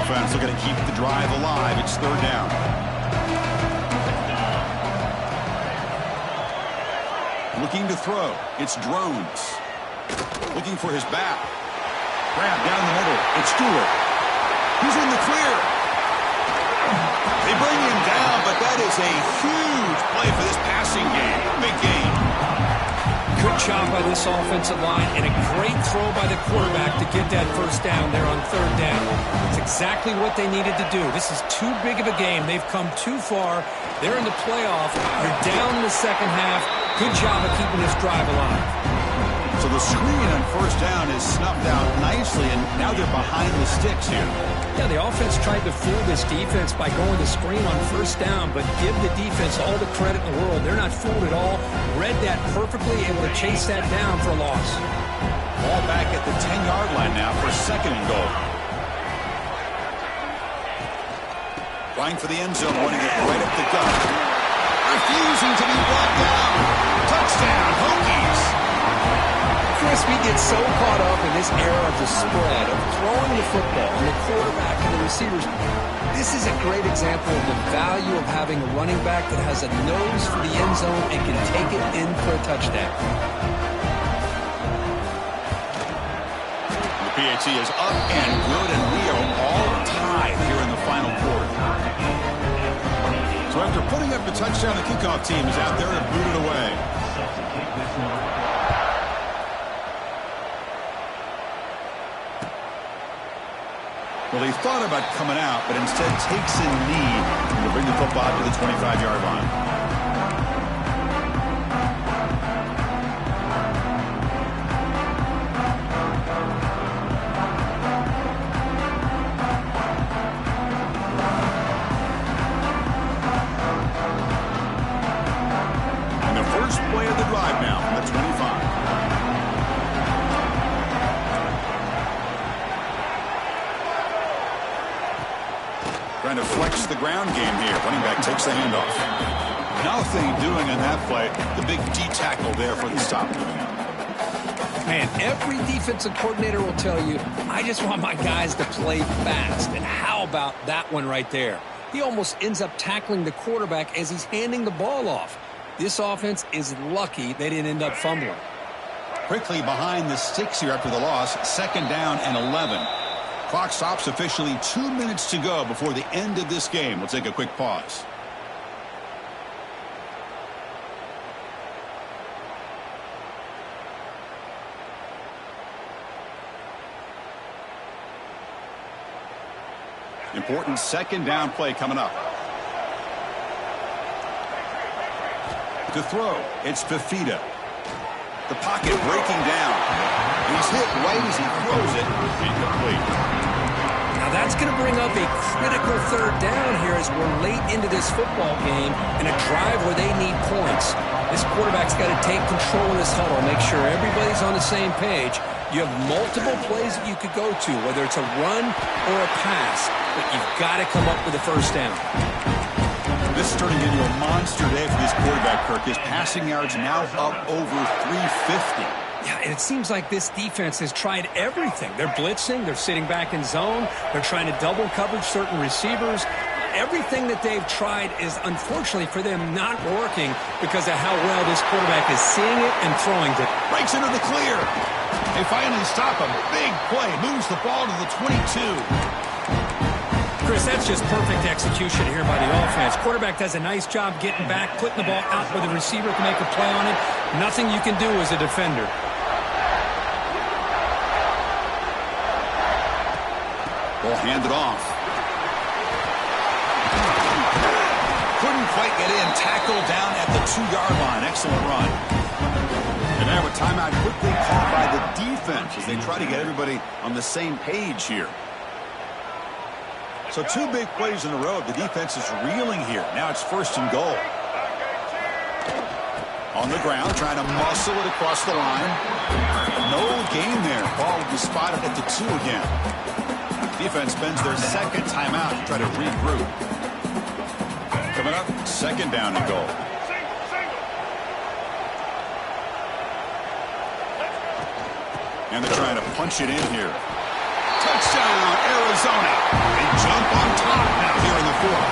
Offense looking to keep the drive alive. It's 3rd down. Looking to throw. It's Drones. Looking for his back. Grab down the middle. It's Stewart. He's in the clear. They bring him down, but that is a huge play for this passing game. Big game. Good job by this offensive line and a great throw by the quarterback to get that 1st down there on 3rd down. It's exactly what they needed to do. This is too big of a game. They've come too far. They're in the playoff. You're down in the 2nd half. Good job of keeping this drive alive. So the screen on 1st down is snuffed out nicely, and now they're behind the sticks here. Yeah, the offense tried to fool this defense by going to screen on 1st down, but give the defense all the credit in the world. They're not fooled at all. Read that perfectly, able to chase that down for a loss. Ball back at the 10-yard line now for 2nd and goal. Trying for the end zone, running it right up the gut. Refusing to be brought down. Touchdown, Hokies. Chris, we get so caught up in this era of the spread, of throwing the football, and the quarterback and the receivers. This is a great example of the value of having a running back that has a nose for the end zone and can take it in for a touchdown. The PAT is up and good, and we are all tied here in the final quarter. So after putting up the touchdown, the kickoff team is out there to boot it away. Well, he thought about coming out, but instead takes a knee to bring the football to the 25-yard line. And the first play of the drive now from the 25. Trying to flex the ground game here. Running back takes the handoff. Nothing doing in that play. The big D tackle there for the stop. Man, every defensive coordinator will tell you, I just want my guys to play fast. And how about that one right there? He almost ends up tackling the quarterback as he's handing the ball off. This offense is lucky they didn't end up fumbling. Quickly behind the sticks here after the loss. 2nd down and 11. Clock stops officially 2 minutes to go before the end of this game. We'll take a quick pause. Important 2nd down play coming up. To throw, it's Fafita. The pocket breaking down. He's hit right as he throws it. Incomplete. Now that's going to bring up a critical 3rd down here as we're late into this football game in a drive where they need points. This quarterback's got to take control of this huddle, make sure everybody's on the same page. You have multiple plays that you could go to, whether it's a run or a pass, but you've got to come up with a 1st down. This is turning into a monster day for this quarterback, Kirk. His passing yards now up over 350. Yeah, and it seems like this defense has tried everything. They're blitzing. They're sitting back in zone. They're trying to double coverage certain receivers. Everything that they've tried is, unfortunately for them, not working because of how well this quarterback is seeing it and throwing it. Breaks into the clear. They finally stop him. Big play. Moves the ball to the 22. Chris, that's just perfect execution here by the offense. Quarterback does a nice job getting back, putting the ball out where the receiver can make a play on it. Nothing you can do as a defender. Ball handed off. Couldn't quite get in. Tackled down at the 2-yard line. Excellent run. And now a timeout quickly called by the defense as they try to get everybody on the same page here. So 2 big plays in a row. The defense is reeling here. Now it's 1st and goal. On the ground, trying to muscle it across the line. No gain there. Ball will be spotted at the 2 again. Defense spends their 2nd timeout to try to regroup. Coming up, 2nd down and goal. And they're trying to punch it in here. Touchdown, Arizona. They jump on top now here in the 4th.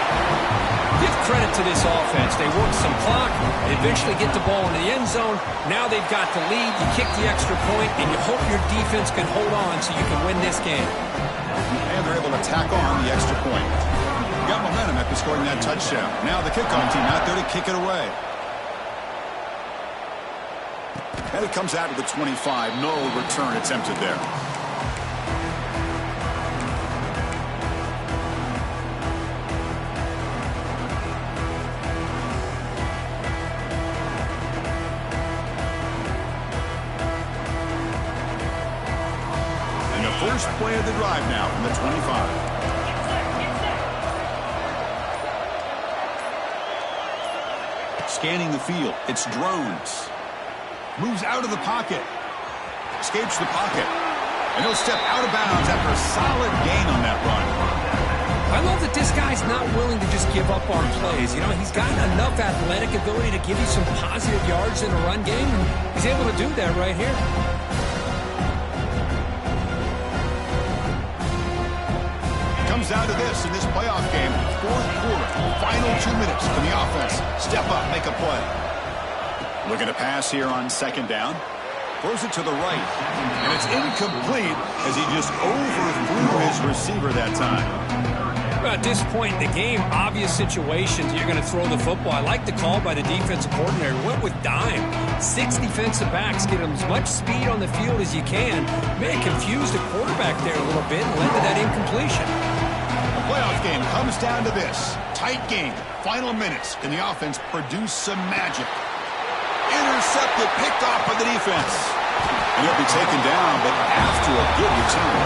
Give credit to this offense. They work some clock. They eventually get the ball into the end zone. Now they've got the lead. You kick the extra point, and you hope your defense can hold on so you can win this game. And they're able to tack on the extra point. Got momentum after scoring that touchdown. Now the kickoff team out there to kick it away. And it comes out to the 25. No return attempted there. And the first play of the drive now from the 25. Scanning the field. It's drones. Moves out of the pocket. Escapes the pocket. And he'll step out of bounds after a solid gain on that run. I love that this guy's not willing to just give up on plays. You know, he's got enough athletic ability to give you some positive yards in a run game, and he's able to do that right here. Comes down to this in this playoff game. 4th quarter. Final 2 minutes for the offense. Step up, make a play. Looking to pass here on 2nd down. Throws it to the right. And it's incomplete as he just overthrew his receiver that time. Well, at this point in the game, obvious situations, you're going to throw the football. I like the call by the defensive coordinator. Went with dime. 6 defensive backs, get them as much speed on the field as you can. May have confused the quarterback there a little bit and led to that incompletion. The playoff game comes down to this. Tight game. Final minutes. Can the offense produce some magic? Intercepted, picked off by the defense. And he'll be taken down, but after a good return.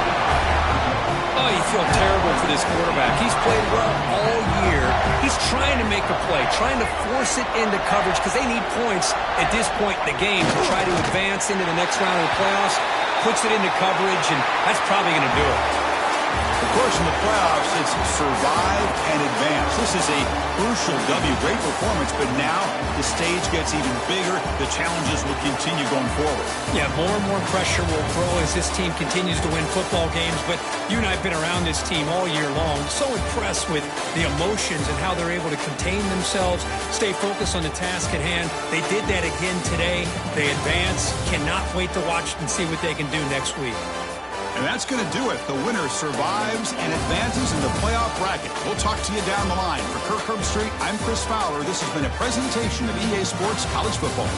Oh, you feel terrible for this quarterback. He's played well all year. He's trying to make a play, trying to force it into coverage because they need points at this point in the game to try to advance into the next round of the playoffs. Puts it into coverage, and that's probably going to do it. Of course, in the playoffs, it's survive and advance. This is a crucial W. Great performance, but now the stage gets even bigger. The challenges will continue going forward. Yeah, more and more pressure will grow as this team continues to win football games, but you and I have been around this team all year long. So impressed with the emotions and how they're able to contain themselves, stay focused on the task at hand. They did that again today. They advance. Cannot wait to watch and see what they can do next week. And that's going to do it. The winner survives and advances in the playoff bracket. We'll talk to you down the line. For Kirk Herbstreit, I'm Chris Fowler. This has been a presentation of EA Sports College Football.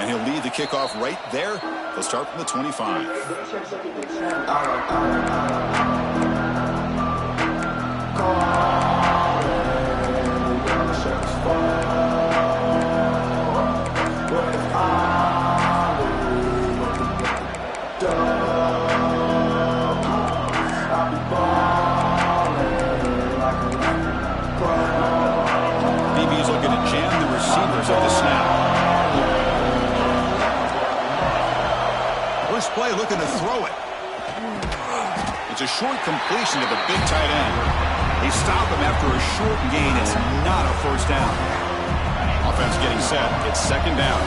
And he'll lead the kickoff right there. They'll start from the 25. BB's looking to jam the receivers at the snap. First play looking to throw it. It's a short completion to the big tight end. They stop him after a short gain. It's not a first down. Offense getting set. It's second down.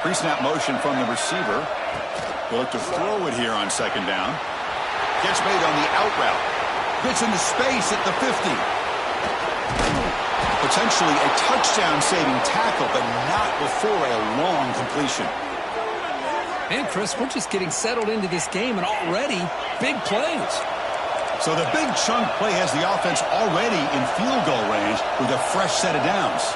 Pre-snap motion from the receiver. They'll look to throw it here on second down. Gets made on the out route. Gets into space at the 50. Potentially a touchdown-saving tackle, but not before a long completion. And, Chris, we're just getting settled into this game, and already big plays. So the big chunk play has the offense already in field goal range with a fresh set of downs.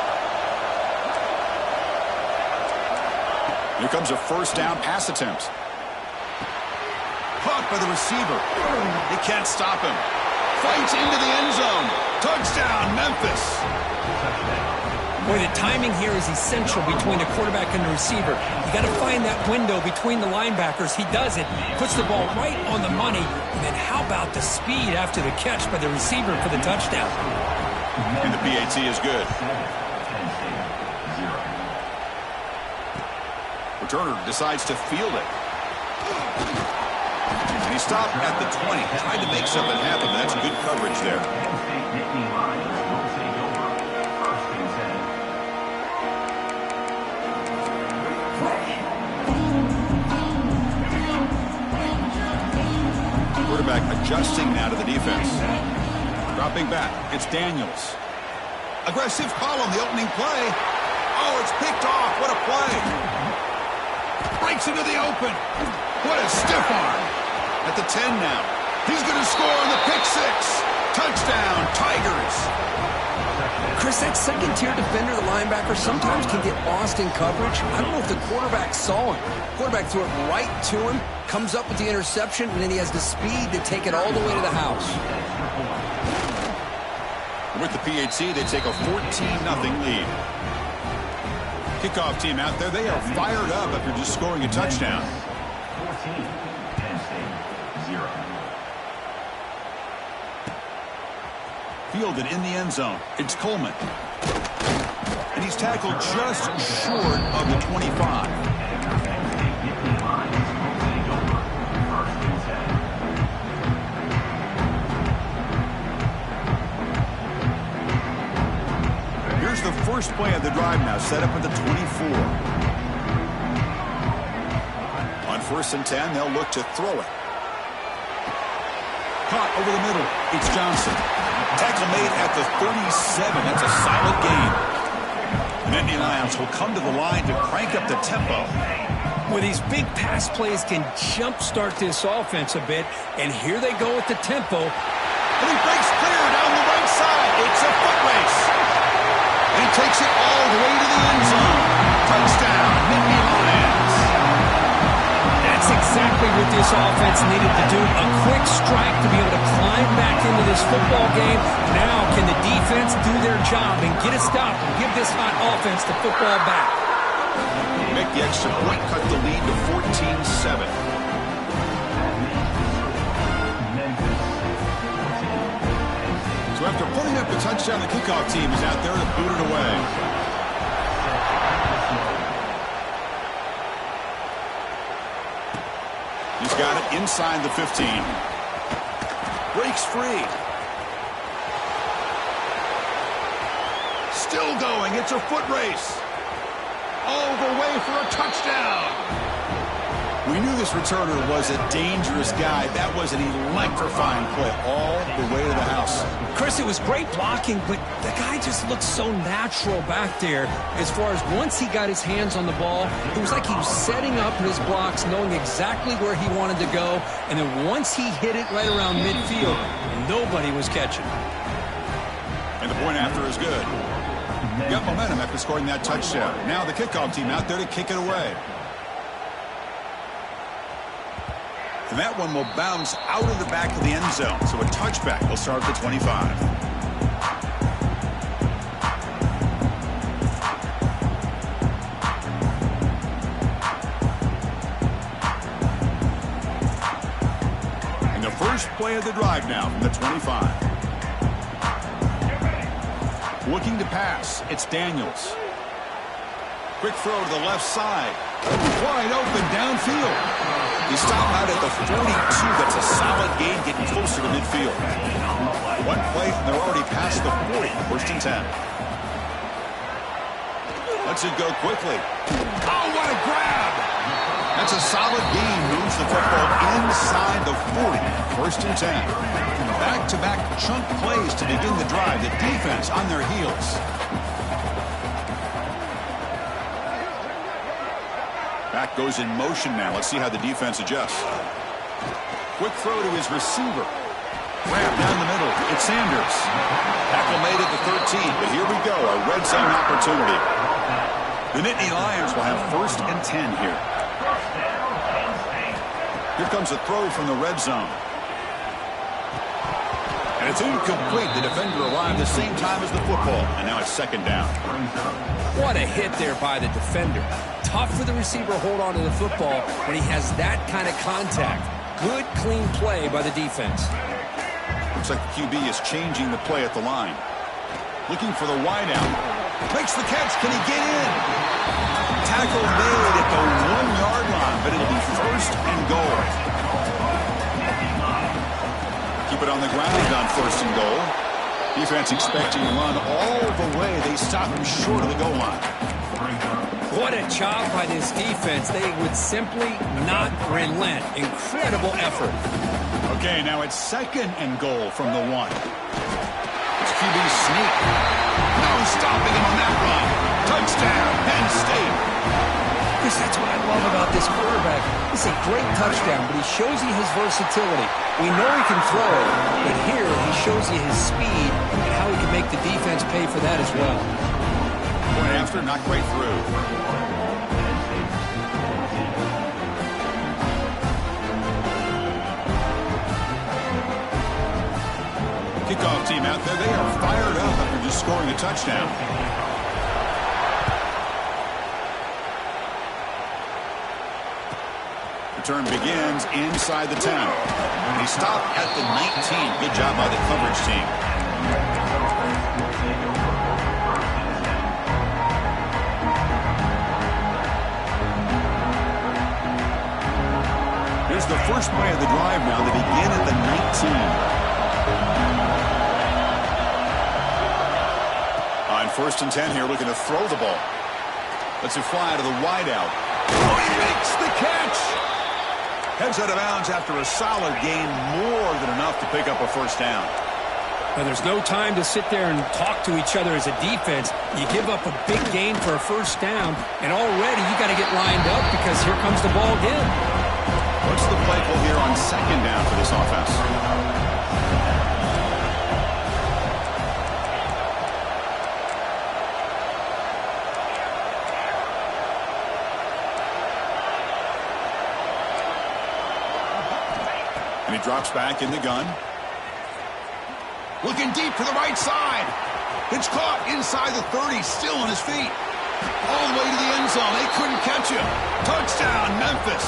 Here comes a first down pass attempt. Caught by the receiver. They can't stop him. Fights into the end zone. Touchdown, Memphis. Boy, the timing here is essential between the quarterback and the receiver. You got to find that window between the linebackers. He does it, puts the ball right on the money, and then how about the speed after the catch by the receiver for the touchdown? And the PAT is good. Returner decides to field it. And he stopped at the 20. Tried to make something happen. That's good coverage there. Quarterback adjusting now to the defense. Dropping back. It's Daniels. Aggressive call on the opening play. Oh, it's picked off. What a play. Breaks into the open. What a stiff arm. At the 10 now. He's going to score on the pick six. Touchdown, Tigers. Chris, that second-tier defender, the linebacker, sometimes can get lost in coverage. I don't know if the quarterback saw him. Quarterback threw it right to him, comes up with the interception, and then he has the speed to take it all the way to the house. With the PAT, they take a 14-0 lead. Kickoff team out there, they are fired up after just scoring a touchdown. 14, Penn State, 0. Fielded in the end zone. It's Coleman. And he's tackled just short of the 25. Here's the first play of the drive now, set up at the 24. On 1st and 10, they'll look to throw it. Caught over the middle. It's Johnson. Tackle made at the 37. That's a solid gain. Nittany Lions will come to the line to crank up the tempo. Well, these big pass plays can jumpstart this offense a bit, and here they go with the tempo. And he breaks clear down the right side. It's a foot race. And he takes it all the way to the end zone. Touchdown, Nittany Lions. That's exactly what this offense needed to do. A quick strike to be able to climb back into this football game. Now can the defense do their job and get a stop and give this hot offense the football back? Make the extra point, cut the lead to 14-7. So after putting up the touchdown, the kickoff team is out there to boot it away. He's got it inside the 15. Breaks free. Still going. It's a foot race. All the way for a touchdown. We knew this returner was a dangerous guy. That was an electrifying play all the way to the house. Chris, it was great blocking, but the guy just looked so natural back there. As far as once he got his hands on the ball, it was like he was setting up his blocks, knowing exactly where he wanted to go. And then once he hit it right around midfield, nobody was catching. And the point after is good. Got momentum after scoring that touchdown. Now the kickoff team out there to kick it away. And that one will bounce out of the back of the end zone. So a touchback will start at the 25. And the first play of the drive now from the 25. Looking to pass. It's Daniels. Quick throw to the left side. Wide open downfield. He stopped out at the 42. That's a solid gain, getting closer to midfield. One play, and they're already past the 40. 1st and 10. Lets it go quickly. Oh, what a grab! That's a solid gain. Moves the football inside the 40. 1st and 10. Back-to-back chunk plays to begin the drive. The defense on their heels. Back Goes in motion now. Let's see how the defense adjusts. Quick throw to his receiver. Grab down the middle. It's Sanders. Tackle made at the 13, but here we go, a red zone opportunity. The Nittany Lions will have 1st and 10 here. Here comes a throw from the red zone. And it's incomplete. The defender arrived the same time as the football, and now it's 2nd down. What a hit there by the defender. Tough for the receiver to hold on to the football when he has that kind of contact. Good, clean play by the defense. Looks like the QB is changing the play at the line. Looking for the wideout. Makes the catch. Can he get in? Tackle made at the 1-yard line, but it'll be 1st and goal. Keep it on the ground on 1st and goal. Defense expecting to run all the way. They stop him short of the goal line. What a job by this defense. They would simply not relent. Incredible effort. Okay, now it's 2nd and goal from the 1. It's QB sneak. No stopping him on that run. Touchdown, Penn State. Chris, that's what I love about this quarterback. It's a great touchdown, but he shows you his versatility. We know he can throw it, but here he shows you his speed and how he can make the defense pay for that as well. Point after, not quite through. Kickoff team out there, they are fired up after just scoring a touchdown. Return begins inside the 10. And he stopped at the 19. Good job by the coverage team. Here's the first play of the drive now. They begin at the 19. On 1st and 10 here, looking to throw the ball. Lets it fly to the wideout. Oh, he makes the catch! Heads out of bounds after a solid gain, more than enough to pick up a 1st down. Now, there's no time to sit there and talk to each other as a defense. You give up a big gain for a 1st down, and already you got to get lined up because here comes the ball again. What's the play call here on 2nd down for this offense? And he drops back in the gun. Looking deep to the right side. It's caught inside the 30, still on his feet. All the way to the end zone. They couldn't catch him. Touchdown, Memphis.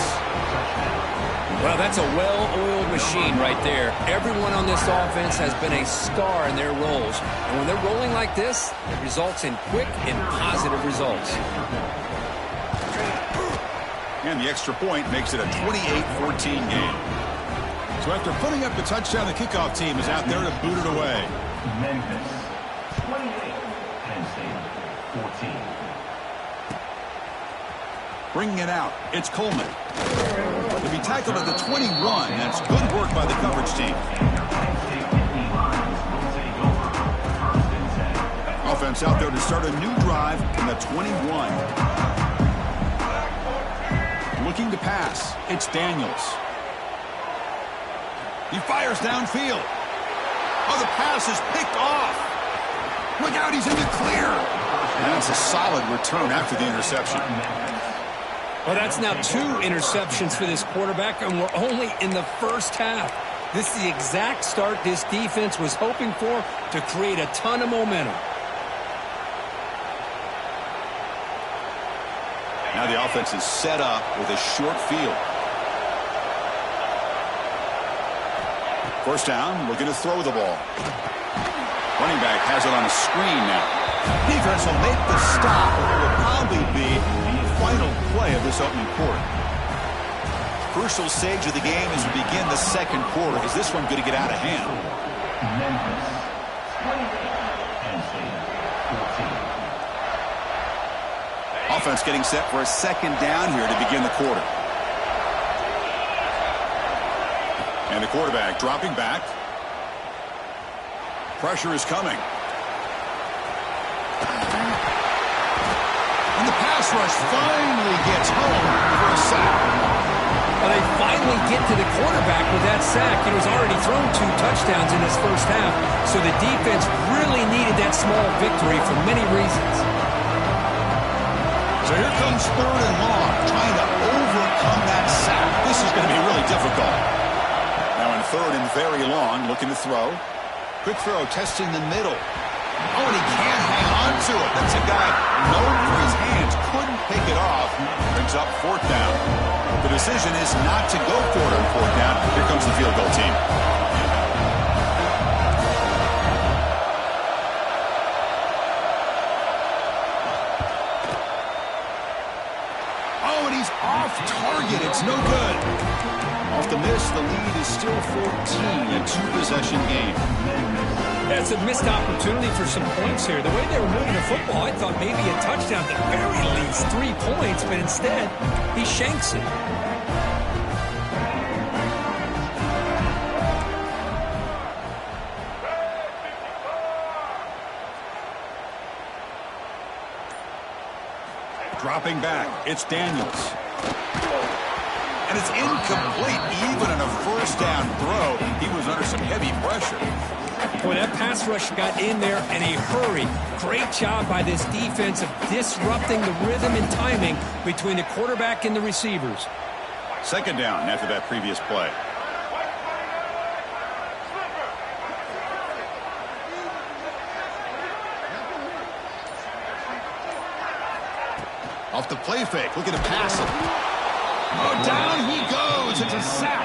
Well, that's a well-oiled machine right there. Everyone on this offense has been a star in their roles. And when they're rolling like this, it results in quick and positive results. And the extra point makes it a 28-14 game. So after putting up the touchdown, the kickoff team is out there to boot it away. Memphis 28, Penn State 14. Bringing it out, it's Coleman. To be tackled at the 21, that's good work by the coverage team. Offense out there to start a new drive in the 21. Looking to pass, it's Daniels. He fires downfield. Oh, the pass is picked off. Look out, he's in the clear. And that's a solid return after the interception. Well, that's now 2 interceptions for this quarterback, and we're only in the 1st half. This is the exact start this defense was hoping for to create a ton of momentum. Now the offense is set up with a short field. 1st down, looking to throw the ball. Running back has it on a screen now. Defense will make the stop, but it will probably be the final play of this opening quarter. Crucial stage of the game as we begin the 2nd quarter. Is this one going to get out of hand? Memphis 28, Penn State 14. Offense getting set for a 2nd down here to begin the quarter. And the quarterback dropping back. Pressure is coming. And the pass pass rush finally gets home for a sack. Well, they finally get to the quarterback with that sack. He was already thrown 2 touchdowns in his first half, so the defense really needed that small victory for many reasons. So here comes 3rd and long, trying to overcome that sack. This is going to be really difficult. Now in 3rd and very long, looking to throw. Quick throw, testing the middle. Oh, and he can't hang on to it. That's a guy known for his hands. Couldn't pick it off. Brings up 4th down. The decision is not to go for it on 4th down. Here comes the field goal team. Oh, and he's off target. It's no good. Off the miss, the lead is still 14, a 2-possession game. That's a missed opportunity for some points here. The way they were moving the football, I thought maybe a touchdown, at the very least 3 points, but instead, he shanks it. Dropping back, it's Daniels. And it's incomplete, even on a 1st down throw. He was under some heavy pressure. Boy, that pass rush got in there in a hurry. Great job by this defense of disrupting the rhythm and timing between the quarterback and the receivers. 2nd down after that previous play. Off the play fake, looking to pass it. Oh, down he goes. It's a sack.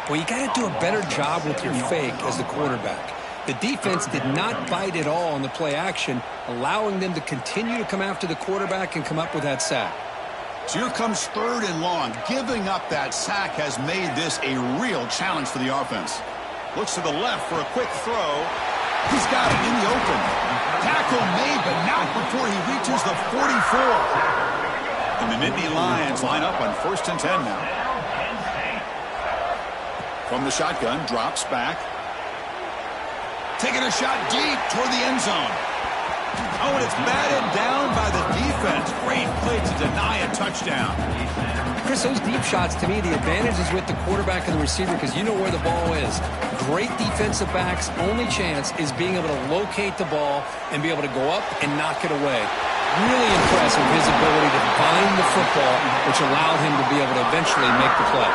Well, you got to do a better job with your fake as the quarterback. The defense did not bite at all on the play action, allowing them to continue to come after the quarterback and come up with that sack. So here comes 3rd and long. Giving up that sack has made this a real challenge for the offense. Looks to the left for a quick throw. He's got it in the open. Tackle made, but not before he reaches the 44. And the Nittany Lions line up on 1st and 10 now. From the shotgun, drops back. Taking a shot deep toward the end zone. Oh, and it's batted down by the defense. Great play to deny a touchdown. Chris, those deep shots, to me, the advantage is with the quarterback and the receiver because you know where the ball is. Great defensive backs' only chance is being able to locate the ball and be able to go up and knock it away. Really impressive his ability to find the football, which allowed him to be able to eventually make the play.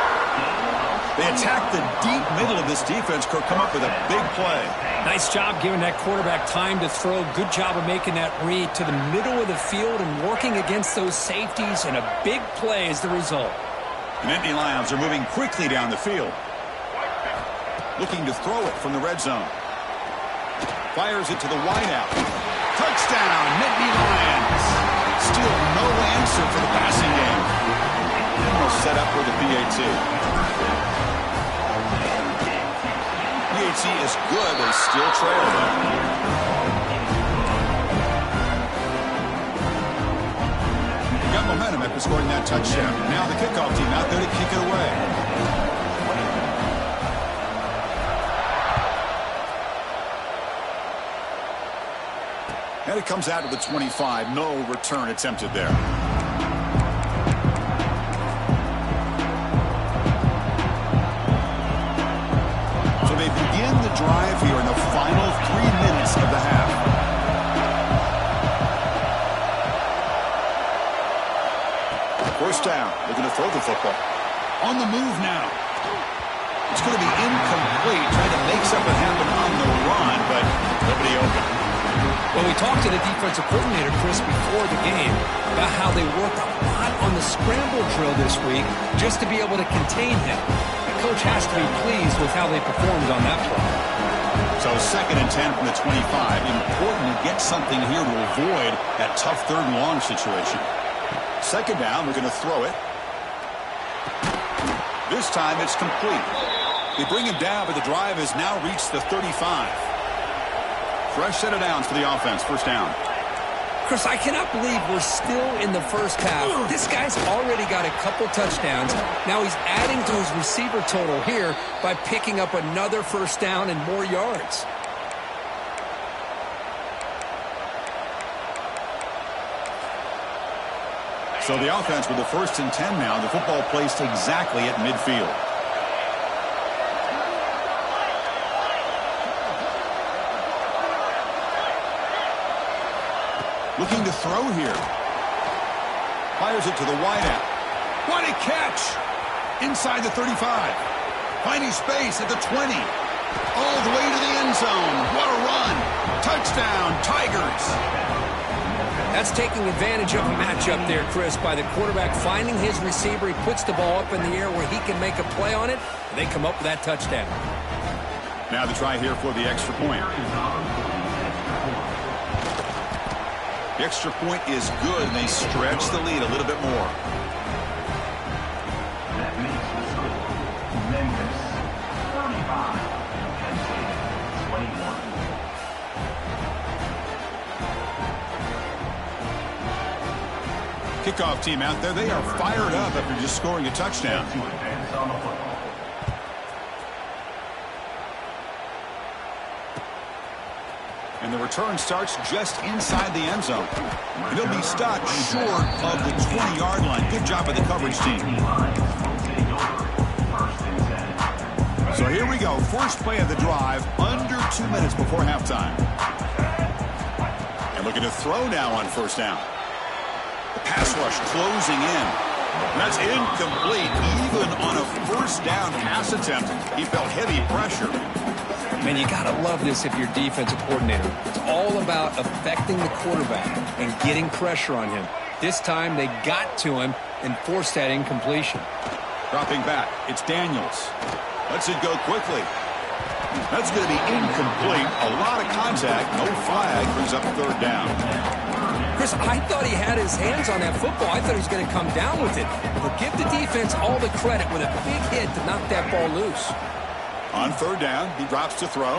They attack the deep middle of this defense, Kirk, come up with a big play. Nice job giving that quarterback time to throw. Good job of making that read to the middle of the field and working against those safeties, and a big play is the result. The Nittany Lions are moving quickly down the field. Looking to throw it from the red zone. Fires it to the wideout. Touchdown, Nittany Lions. Still no answer for the passing game. And we'll set up with the PAT. PAT is good. They still trail them. Got momentum after scoring that touchdown. Now the kickoff team out there to kick it away. And it comes out to the 25. No return attempted there. They begin the drive here in the final 3 minutes of the half. First down, looking to throw the football. On the move now. It's going to be incomplete, trying to make something happen on the run, but nobody open. Well, we talked to the defensive coordinator, Chris, before the game about how they worked a lot on the scramble drill this week just to be able to contain him. Coach has to be pleased with how they performed on that play. So 2nd and 10 from the 25. Important to get something here to avoid that tough 3rd and long situation. 2nd down, we're going to throw it. This time it's complete. They bring him down, but the drive has now reached the 35. Fresh set of downs for the offense. First down. Chris, I cannot believe we're still in the first half. This guy's already got a couple touchdowns. Now he's adding to his receiver total here by picking up another first down and more yards. So the offense with the 1st and 10 now. The football placed exactly at midfield. Looking to throw here. Fires it to the wideout. What a catch! Inside the 35. Finding space at the 20. All the way to the end zone. What a run! Touchdown, Tigers! That's taking advantage of a matchup there, Chris, by the quarterback finding his receiver. He puts the ball up in the air where he can make a play on it, and they come up with that touchdown. Now the try here for the extra point. The extra point is good, and they stretch the lead a little bit more. That makes the score Memphis 35, Penn State 21. Kickoff team out there, they are fired up after just scoring a touchdown. To advance on the football. And the return starts just inside the end zone. And he'll be stopped short of the 20-yard line. Good job by the coverage team. So here we go. First play of the drive, under 2 minutes before halftime. And looking to throw now on first down. The pass rush closing in. And that's incomplete. Even on a first down pass attempt, he felt heavy pressure. Man, you got to love this if you're defensive coordinator. It's all about affecting the quarterback and getting pressure on him. This time they got to him and forced that incompletion. Dropping back, it's Daniels. Lets it go quickly. That's going to be incomplete. A lot of contact, no flag, brings up 3rd down. Chris, I thought he had his hands on that football. I thought he was going to come down with it. But give the defense all the credit with a big hit to knock that ball loose. On 3rd down, he drops to throw.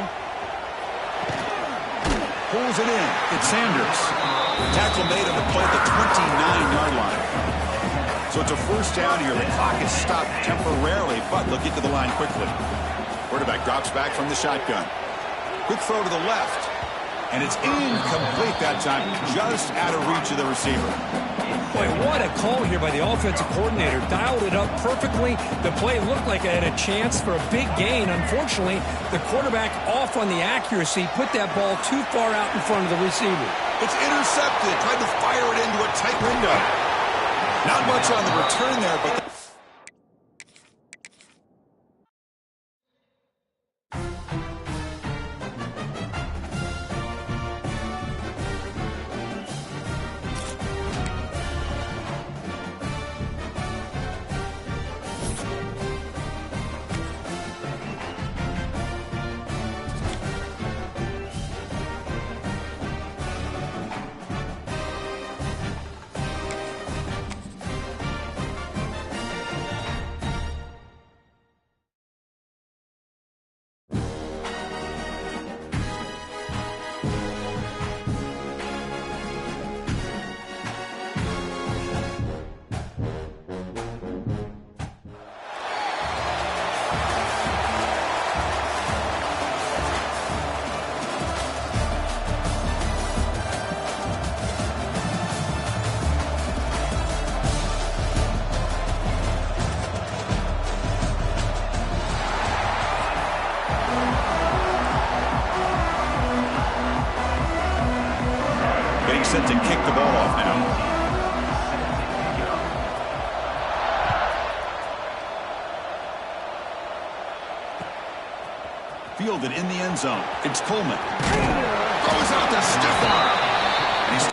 Pulls it in. It's Sanders. The tackle made on the play at the 29-yard line. So it's a first down here. The clock is stopped temporarily, but they'll get to the line quickly. Quarterback drops back from the shotgun. Quick throw to the left. And it's incomplete that time, just out of reach of the receiver. Boy, what a call here by the offensive coordinator. Dialed it up perfectly. The play looked like it had a chance for a big gain. Unfortunately, the quarterback off on the accuracy, put that ball too far out in front of the receiver. It's intercepted. Tried to fire it into a tight window. Not much on the return there, but... Set to kick the ball off now. Fielded in the end zone. It's Coleman. Throws out the stiff arm. And he's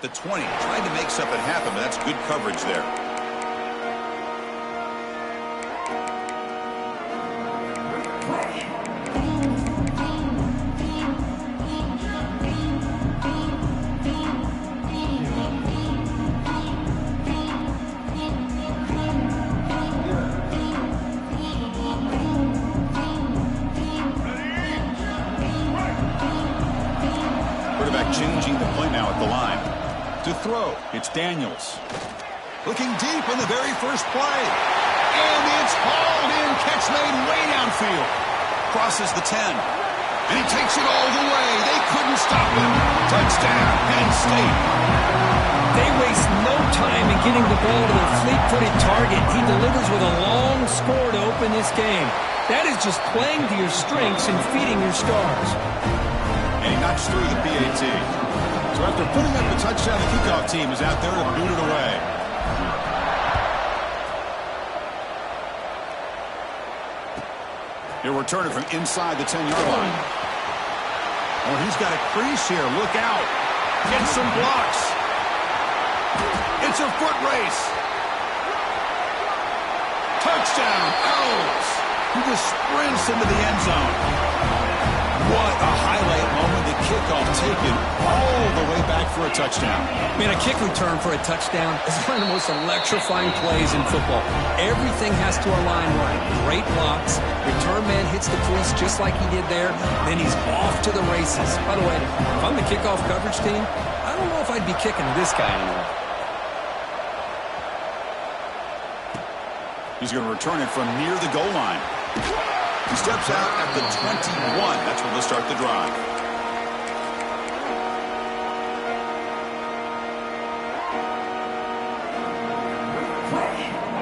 the 20. Tried to make something happen, but that's good coverage there. Changing the play now at the line. To throw, it's Daniels. Looking deep on the very first play. And it's hauled in. Catch made way downfield. Crosses the 10. And he takes it all the way. They couldn't stop him. Touchdown, Penn State. They waste no time in getting the ball to their fleet-footed target. He delivers with a long score to open this game. That is just playing to your strengths and feeding your stars. And he knocks through the PAT. So after putting up a touchdown, the kickoff team is out there to boot it away. He'll return it from inside the 10-yard line. Oh, he's got a crease here. Look out. Get some blocks. It's a foot race. Touchdown, Owls. He just sprints into the end zone. What a highlight moment. The kickoff taken all the way back for a touchdown. Man, a kick return for a touchdown is one of the most electrifying plays in football. Everything has to align right. Great blocks. Return man hits the crease just like he did there. Then he's off to the races. By the way, if I'm the kickoff coverage team, I don't know if I'd be kicking to this guy anymore. He's going to return it from near the goal line. He steps out at the 21. That's where they'll start the drive.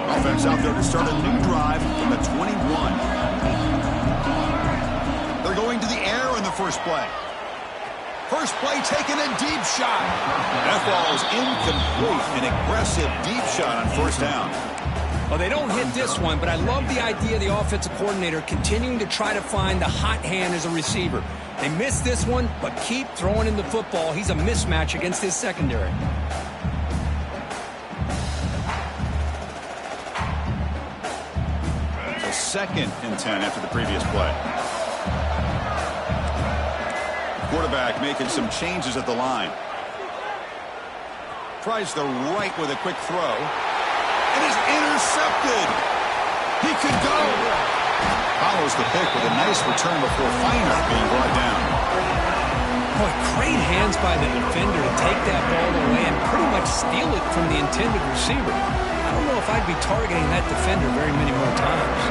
Offense out there to start a new drive from the 21. They're going to the air in the first play. First play taking a deep shot. That ball is incomplete. An aggressive deep shot on first down. Well, they don't hit this one, but I love the idea of the offensive coordinator continuing to try to find the hot hand as a receiver. They missed this one, but keep throwing him the football. He's a mismatch against his secondary. It's a 2nd and 10 after the previous play. Quarterback making some changes at the line. Tries the right with a quick throw. It is intercepted. He could go. Follows the pick with a nice return before Feiner being brought down. Boy, great hands by the defender to take that ball away and pretty much steal it from the intended receiver. I don't know if I'd be targeting that defender very many more times.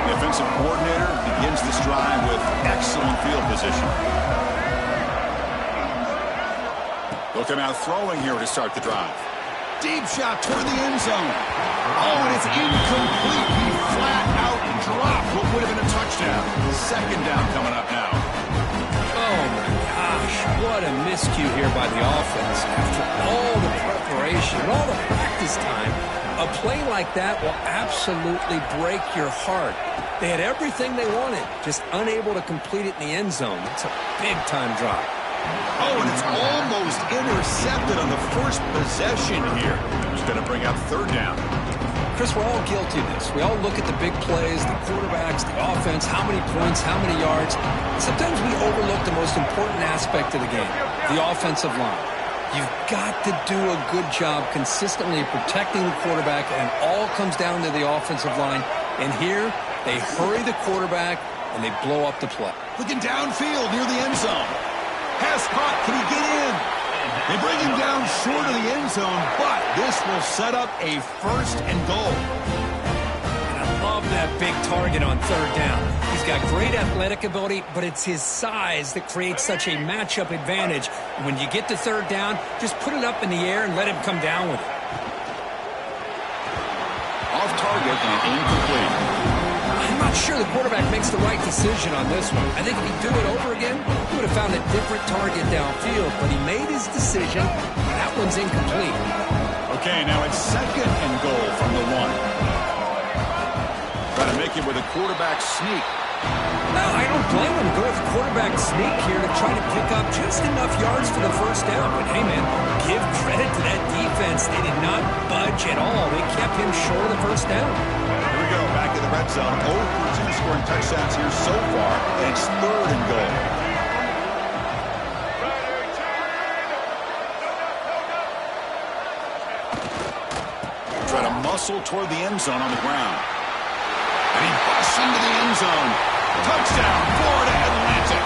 The offensive coordinator begins this drive with excellent field position. They'll come out throwing here to start the drive. Deep shot toward the end zone. Oh, and it's incomplete. He flat out dropped what would have been a touchdown. 2nd down coming up now. Oh, my gosh. What a miscue here by the offense. After all the preparation and all the practice time, a play like that will absolutely break your heart. They had everything they wanted, just unable to complete it in the end zone. It's a big-time drop. Oh, and it's almost intercepted on the first possession here. It's going to bring up 3rd down. Chris, we're all guilty of this. We all look at the big plays, the quarterbacks, the offense, how many points, how many yards. Sometimes we overlook the most important aspect of the game, the offensive line. You've got to do a good job consistently protecting the quarterback, and it all comes down to the offensive line. And here, they hurry the quarterback, and they blow up the play. Looking downfield near the end zone. Pass caught. Can he get in? They bring him down short of the end zone, but this will set up a 1st and goal. And I love that big target on 3rd down. He's got great athletic ability, but it's his size that creates such a matchup advantage. When you get to 3rd down, just put it up in the air and let him come down with it. Off target and incomplete. I'm not sure the quarterback makes the right decision on this one. I think if he'd do it over again, he would have found a different target downfield, but he made his decision. That one's incomplete. Okay, now it's 2nd and goal from the 1. Try to make it with a quarterback sneak. Well, I don't blame him. Go with the quarterback sneak here to try to pick up just enough yards for the first down. But, hey, man, give credit to that defense. They did not budge at all. They kept him short of the first down. Here we go, back in the red zone. 0 for 2 scoring touchdowns here so far, and it's 3rd and goal. Try to muscle toward the end zone on the ground. And he busts into the end zone. Touchdown, Florida Atlantic.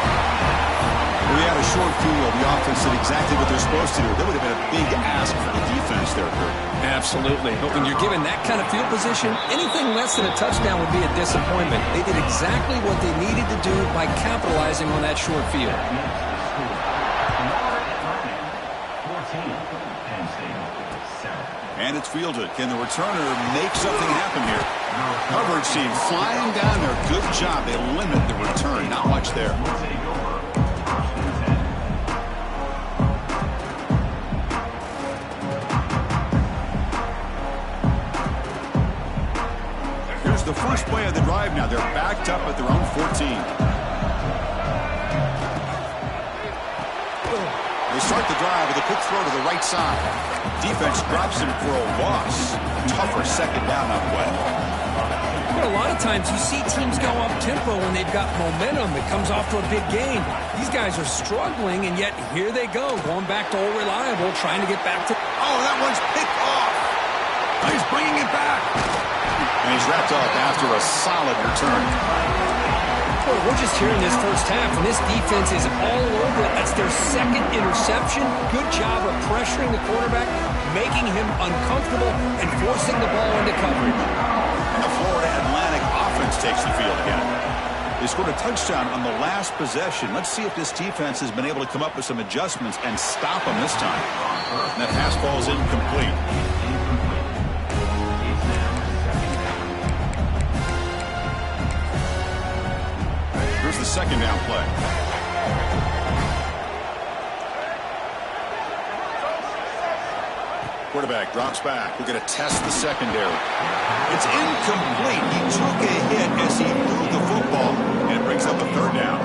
We had a short field. The offense did exactly what they're supposed to do. That would have been a big ask for the defense there, Kurt. Absolutely. But when you're given that kind of field position, anything less than a touchdown would be a disappointment. They did exactly what they needed to do by capitalizing on that short field. And it's fielded. Can the returner make something happen here? Coverage team flying down there. Good job. They limit the return. Not much there. Here's the first play of the drive now. They're backed up at their own 14. They start the drive with a quick throw to the right side. Defense drops him for a loss. Tougher second down on the way. But a lot of times you see teams go up-tempo when they've got momentum. It comes off to a big game. These guys are struggling, and yet here they go, going back to old reliable, trying to get back to... Oh, that one's picked off. He's bringing it back. And he's wrapped up after a solid return. Boy, we're just here in this first half, and this defense is all over it. That's their 2nd interception. Good job of pressuring the quarterback, making him uncomfortable, and forcing the ball into coverage. And the Florida Atlantic offense takes the field again. They scored a touchdown on the last possession. Let's see if this defense has been able to come up with some adjustments and stop them this time. And that pass ball is incomplete. Here's the second down play. Quarterback drops back. We're going to test the secondary. It's incomplete. He took a hit as he threw the football, and it brings up a 3rd down.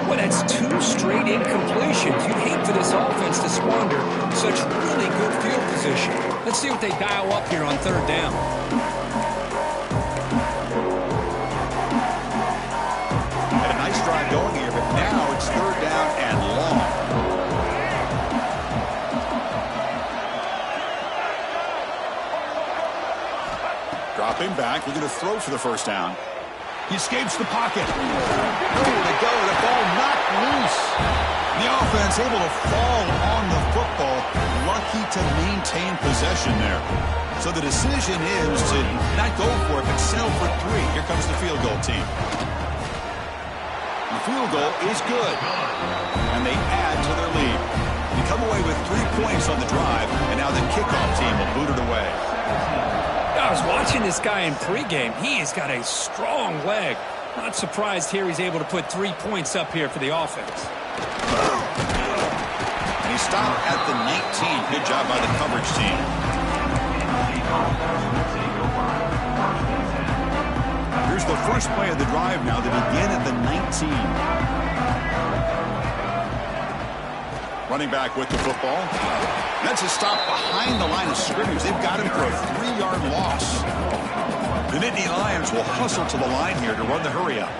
Well, that's 2 straight incompletions. You'd hate for this offense to squander such really good field position. Let's see what they dial up here on 3rd down. Had a nice drive going here, but now it's 3rd down and long. Dropping back, we're going to throw for the first down. He escapes the pocket. Nowhere to go, the ball knocked loose. The offense able to fall on the football, lucky to maintain possession there. So the decision is to not go for it, but settle for 3. Here comes the field goal team. The field goal is good, and they add to their lead. They come away with 3 points on the drive, and now the kickoff team will boot it away. I was watching this guy in pregame. He has got a strong leg. Not surprised here he's able to put 3 points up here for the offense. And he stopped at the 19. Good job by the coverage team. Here's the first play of the drive now. They begin at the 19. Running back with the football. That's a stop behind the line of scrimmage. They've got him for a 3-yard loss. The Nittany Lions will hustle to the line here to run the hurry up.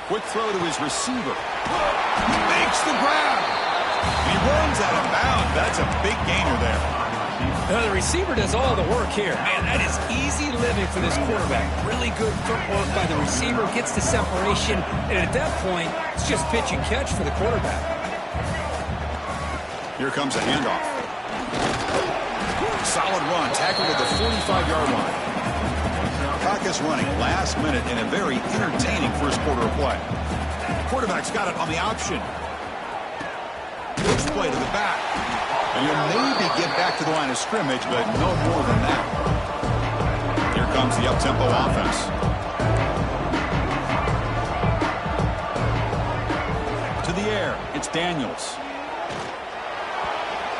Quick throw to his receiver. He makes the grab. He runs out of bounds. That's a big gainer there. The receiver does all the work here. Man, that is easy living for this quarterback. Really good footwork by the receiver. Gets the separation. And at that point, it's just pitch and catch for the quarterback. Here comes a handoff. Solid run. Tackled at the 45-yard line. Clock is running last minute in a very entertaining first quarter of play. Quarterback's got it on the option. Push play to the back. And you'll maybe get back to the line of scrimmage, but no more than that. Here comes the up-tempo offense. To the air. It's Daniels.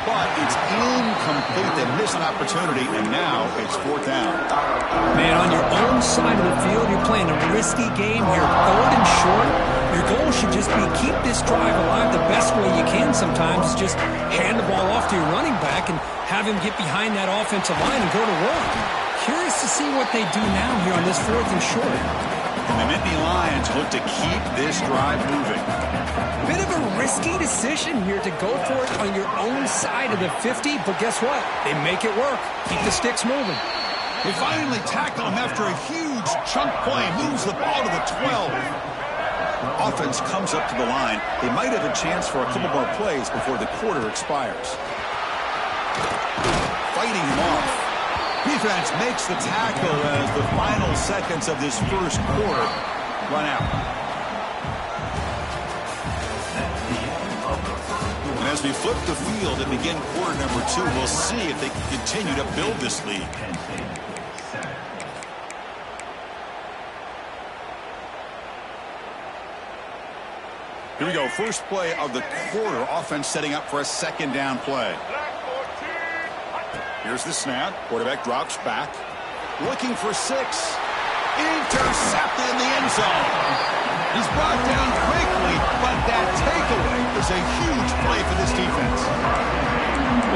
But it's incomplete. They miss an opportunity, and now it's 4th down. Man, on your own own side of the field. You're playing a risky game here, 3rd and short. Your goal should just be keep this drive alive the best way you can sometimes is just hand the ball off to your running back and have him get behind that offensive line and go to work. Curious to see what they do now here on this 4th and short. And the Nittany Lions look to keep this drive moving. Bit of a risky decision here to go for it on your own side of the 50, but guess what? They make it work. Keep the sticks moving. They finally tackle him after a huge chunk play. Moves the ball to the 12. Offense comes up to the line. They might have a chance for a couple more plays before the quarter expires. Fighting him off. Defense makes the tackle as the final seconds of this first quarter run out. And as we flip the field and begin quarter number 2, we'll see if they can continue to build this lead. Here we go. First play of the quarter. Offense setting up for a 2nd down play. Here's the snap. Quarterback drops back. Looking for 6. Intercepted in the end zone. He's brought down quickly, but that takeaway is a huge play for this defense.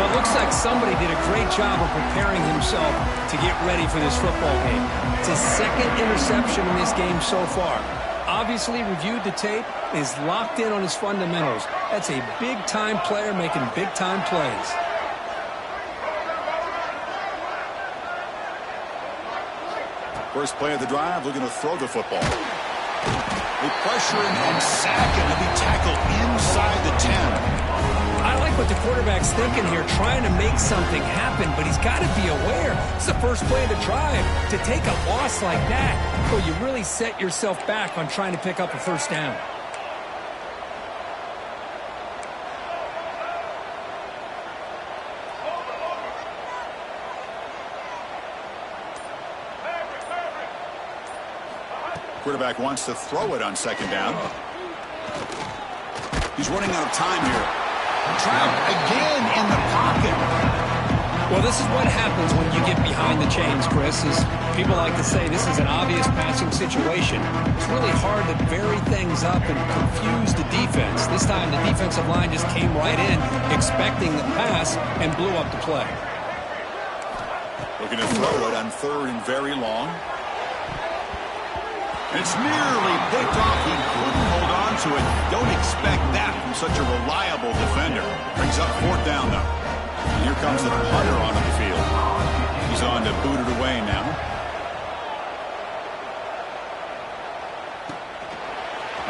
Well, it looks like somebody did a great job of preparing himself to get ready for this football game. It's his 2nd interception in this game so far. Obviously reviewed the tape, is locked in on his fundamentals. That's a big-time player making big-time plays. First play of the drive, looking to throw the football. They pressure him and sack him. He'll be tackled inside the 10. I like what the quarterback's thinking here, trying to make something happen, but he's got to be aware. It's the first play of the drive. To take a loss like that, well, you really set yourself back on trying to pick up a 1st down. Quarterback wants to throw it on 2nd down. He's running out of time here. Trapped again in the pocket. Well, this is what happens when you get behind the chains, Chris. Is people like to say this is an obvious passing situation. It's really hard to vary things up and confuse the defense. This time the defensive line just came right in, expecting the pass, and blew up the play. Looking to throw it on 3rd and very long. It's nearly picked off. He couldn't hold on to it. Don't expect that from such a reliable defender. Brings up 4th down, though. And here comes the punter onto the field. He's on to boot it away now.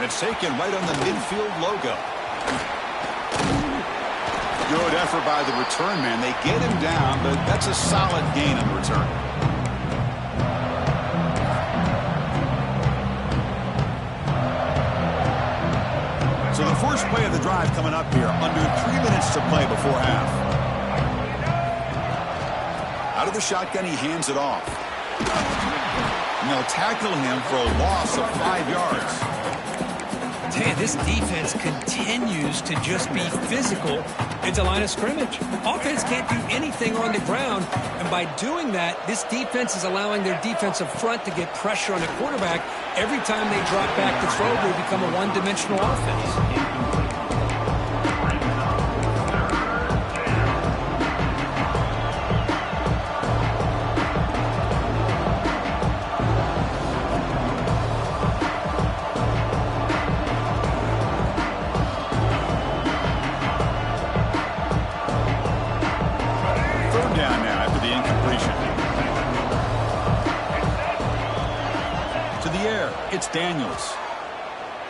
And it's taken right on the midfield logo. Good effort by the return man. They get him down, but that's a solid gain on the return. So the first play of the drive coming up here. Under 3 minutes to play before half. Out of the shotgun, he hands it off. And they'll tackle him for a loss of 5 yards. Tell you, this defense continues to just be physical into line of scrimmage. Offense can't do anything on the ground, and by doing that, this defense is allowing their defensive front to get pressure on the quarterback. Every time they drop back to throw, they become a one-dimensional offense. It's Daniels.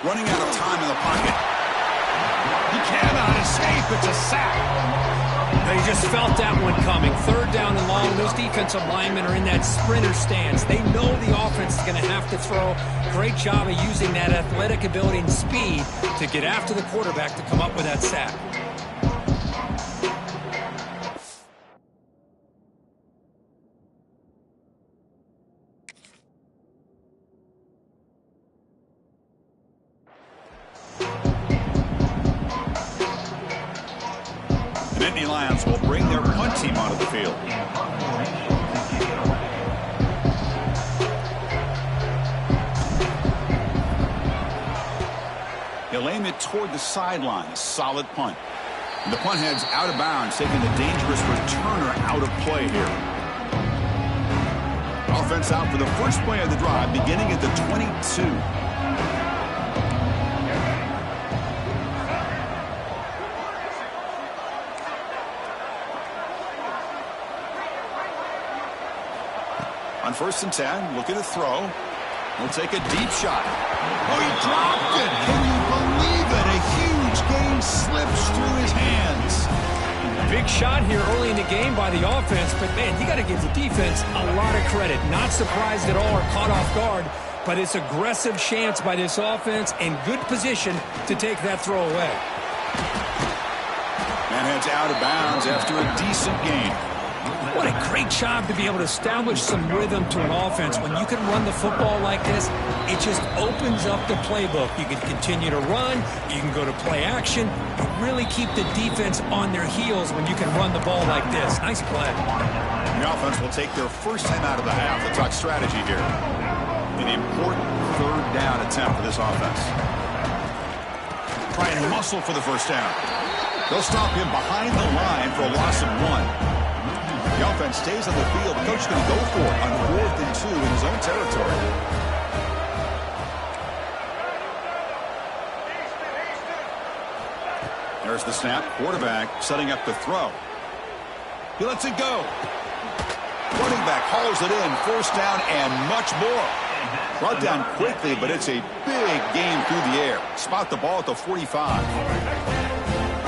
Running out of time in the pocket. He cannot escape. It's a sack. They just felt that one coming. 3rd down and long. Those defensive linemen are in that sprinter stance. They know the offense is going to have to throw. Great job of using that athletic ability and speed to get after the quarterback to come up with that sack. Nittany Lions will bring their punt team onto the field. it toward the sideline. A solid punt. And the punt heads out of bounds, taking the dangerous returner out of play here. Offense out for the first play of the drive, beginning at the 22. On 1st and 10, look at the throw. He'll take a deep shot. Oh, he dropped it. Can you believe it? A huge gain slips through his hands. Big shot here early in the game by the offense, but, man, you got to give the defense a lot of credit. Not surprised at all or caught off guard, but it's aggressive chance by this offense and good position to take that throw away. And heads out of bounds after a decent gain. What a great job to be able to establish some rhythm to an offense. When you can run the football like this, it just opens up the playbook. You can continue to run. You can go to play action. You really keep the defense on their heels when you can run the ball like this. Nice play. The offense will take their first time out of the half. Let's talk strategy here. An important 3rd down attempt for this offense. Try and muscle for the first down. They'll stop him behind the line for a loss of 1. The offense stays on the field. The coach is going to go for it on 4th and 2 in his own territory. There's the snap. Quarterback setting up the throw. He lets it go. Running back hauls it in. 1st down and much more. Brought down quickly, but it's a big game through the air. Spot the ball at the 45.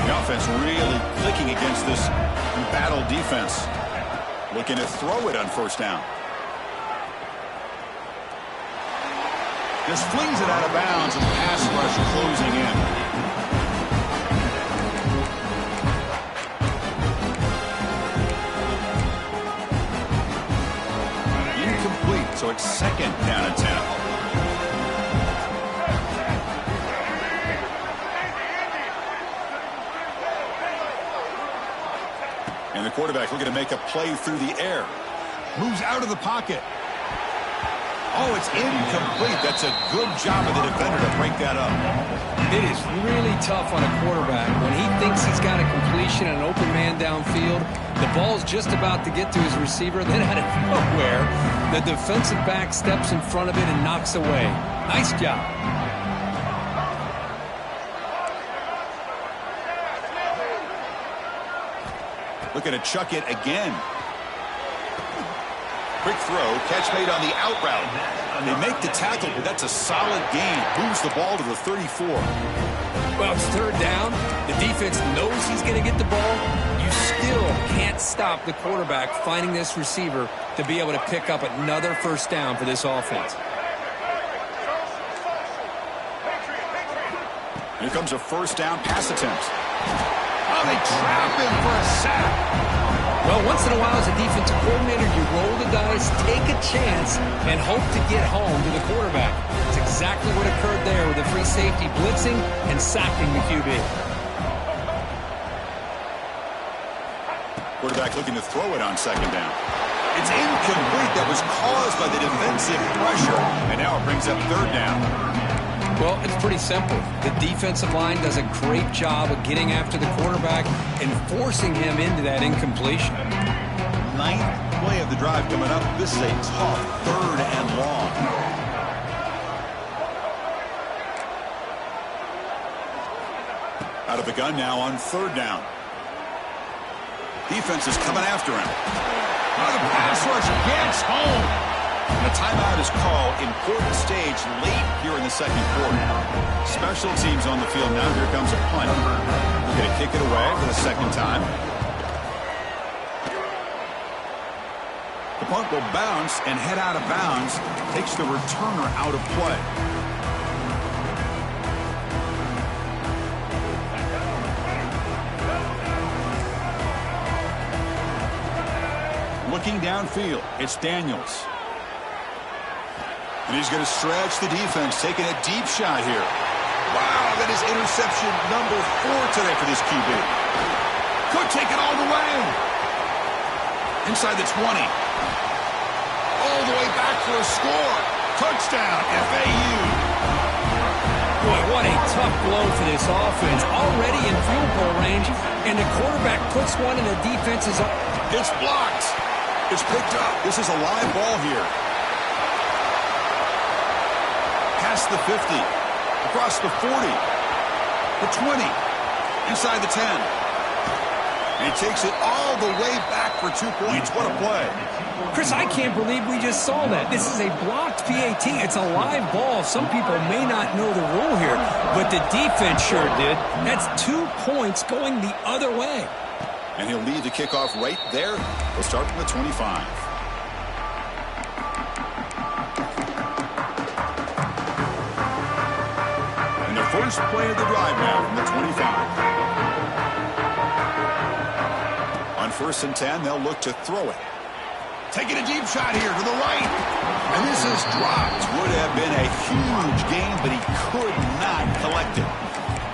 The offense really clicking against this embattled defense. Looking to throw it on 1st down. Just flings it out of bounds and pass rush closing in. Incomplete, so it's 2nd down and 10. And the quarterback looking to make a play through the air. Moves out of the pocket. Oh, it's incomplete. That's a good job of the defender to break that up. It is really tough on a quarterback when he thinks he's got a completion and an open man downfield. The ball's just about to get to his receiver. Then out of nowhere, the defensive back steps in front of it and knocks away. Nice job. Looking to chuck it again. Quick throw, catch made on the out route. They make the tackle, but that's a solid gain. Moves the ball to the 34. Well, it's 3rd down. The defense knows he's going to get the ball. You still can't stop the quarterback finding this receiver to be able to pick up another 1st down for this offense. Here comes a 1st down pass attempt. Oh, they trap him for a sack. Well, once in a while as a defensive coordinator, you roll the dice, take a chance, and hope to get home to the quarterback. It's exactly what occurred there with the free safety blitzing and sacking the QB. Quarterback looking to throw it on 2nd down. It's incomplete. That was caused by the defensive pressure. And now it brings up 3rd down. Well, it's pretty simple. The defensive line does a great job of getting after the quarterback and forcing him into that incompletion. 9th play of the drive coming up. This is a tough 3rd and long. Out of the gun now on 3rd down. Defense is coming after him. Oh, the pass rush gets home. And a timeout is called. Important stage late here in the 2nd quarter. Special teams on the field now. Here comes a punt. We're going to kick it away for the 2nd time. The punt will bounce and head out of bounds. Takes the returner out of play. Looking downfield, it's Daniels. And he's going to stretch the defense, taking a deep shot here. Wow, that is interception number 4 today for this QB. Could take it all the way. Inside the 20. All the way back for a score. Touchdown, FAU. Boy, what a tough blow for this offense. Already in field goal range, and the quarterback puts one in the defense's arm. It's blocked. It's picked up. This is a live ball here. Past the 50. Across the 40. The 20. Inside the 10. And he takes it all the way back for 2 points. What a play. Chris, I can't believe we just saw that. This is a blocked PAT. It's a live ball. Some people may not know the rule here, but the defense sure did. That's 2 points going the other way. And he'll lead the kickoff right there. We'll start from the 25. And the first play of the drive now from the 25. On 1st and 10, they'll look to throw it. Taking a deep shot here to the right. And this is dropped. Would have been a huge gain, but he could not collect it.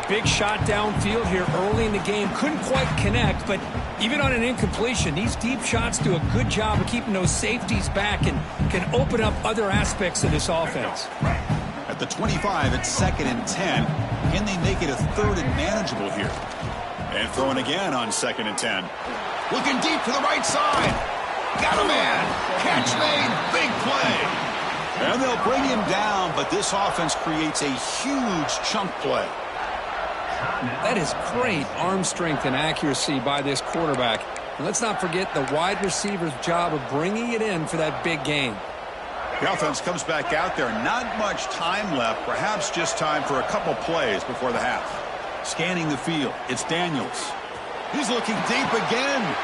Big shot downfield here early in the game. Couldn't quite connect, but even on an incompletion, these deep shots do a good job of keeping those safeties back and can open up other aspects of this offense. At the 25, it's 2nd and 10. Can they make it a 3rd and manageable here? And throwing again on 2nd and 10. Looking deep to the right side. Got a man. Catch made. Big play. And they'll bring him down, but this offense creates a huge chunk play. That is great arm strength and accuracy by this quarterback. And let's not forget the wide receiver's job of bringing it in for that big gain. The offense comes back out there. Not much time left. Perhaps just time for a couple plays before the half. Scanning the field. It's Daniels. He's looking deep again.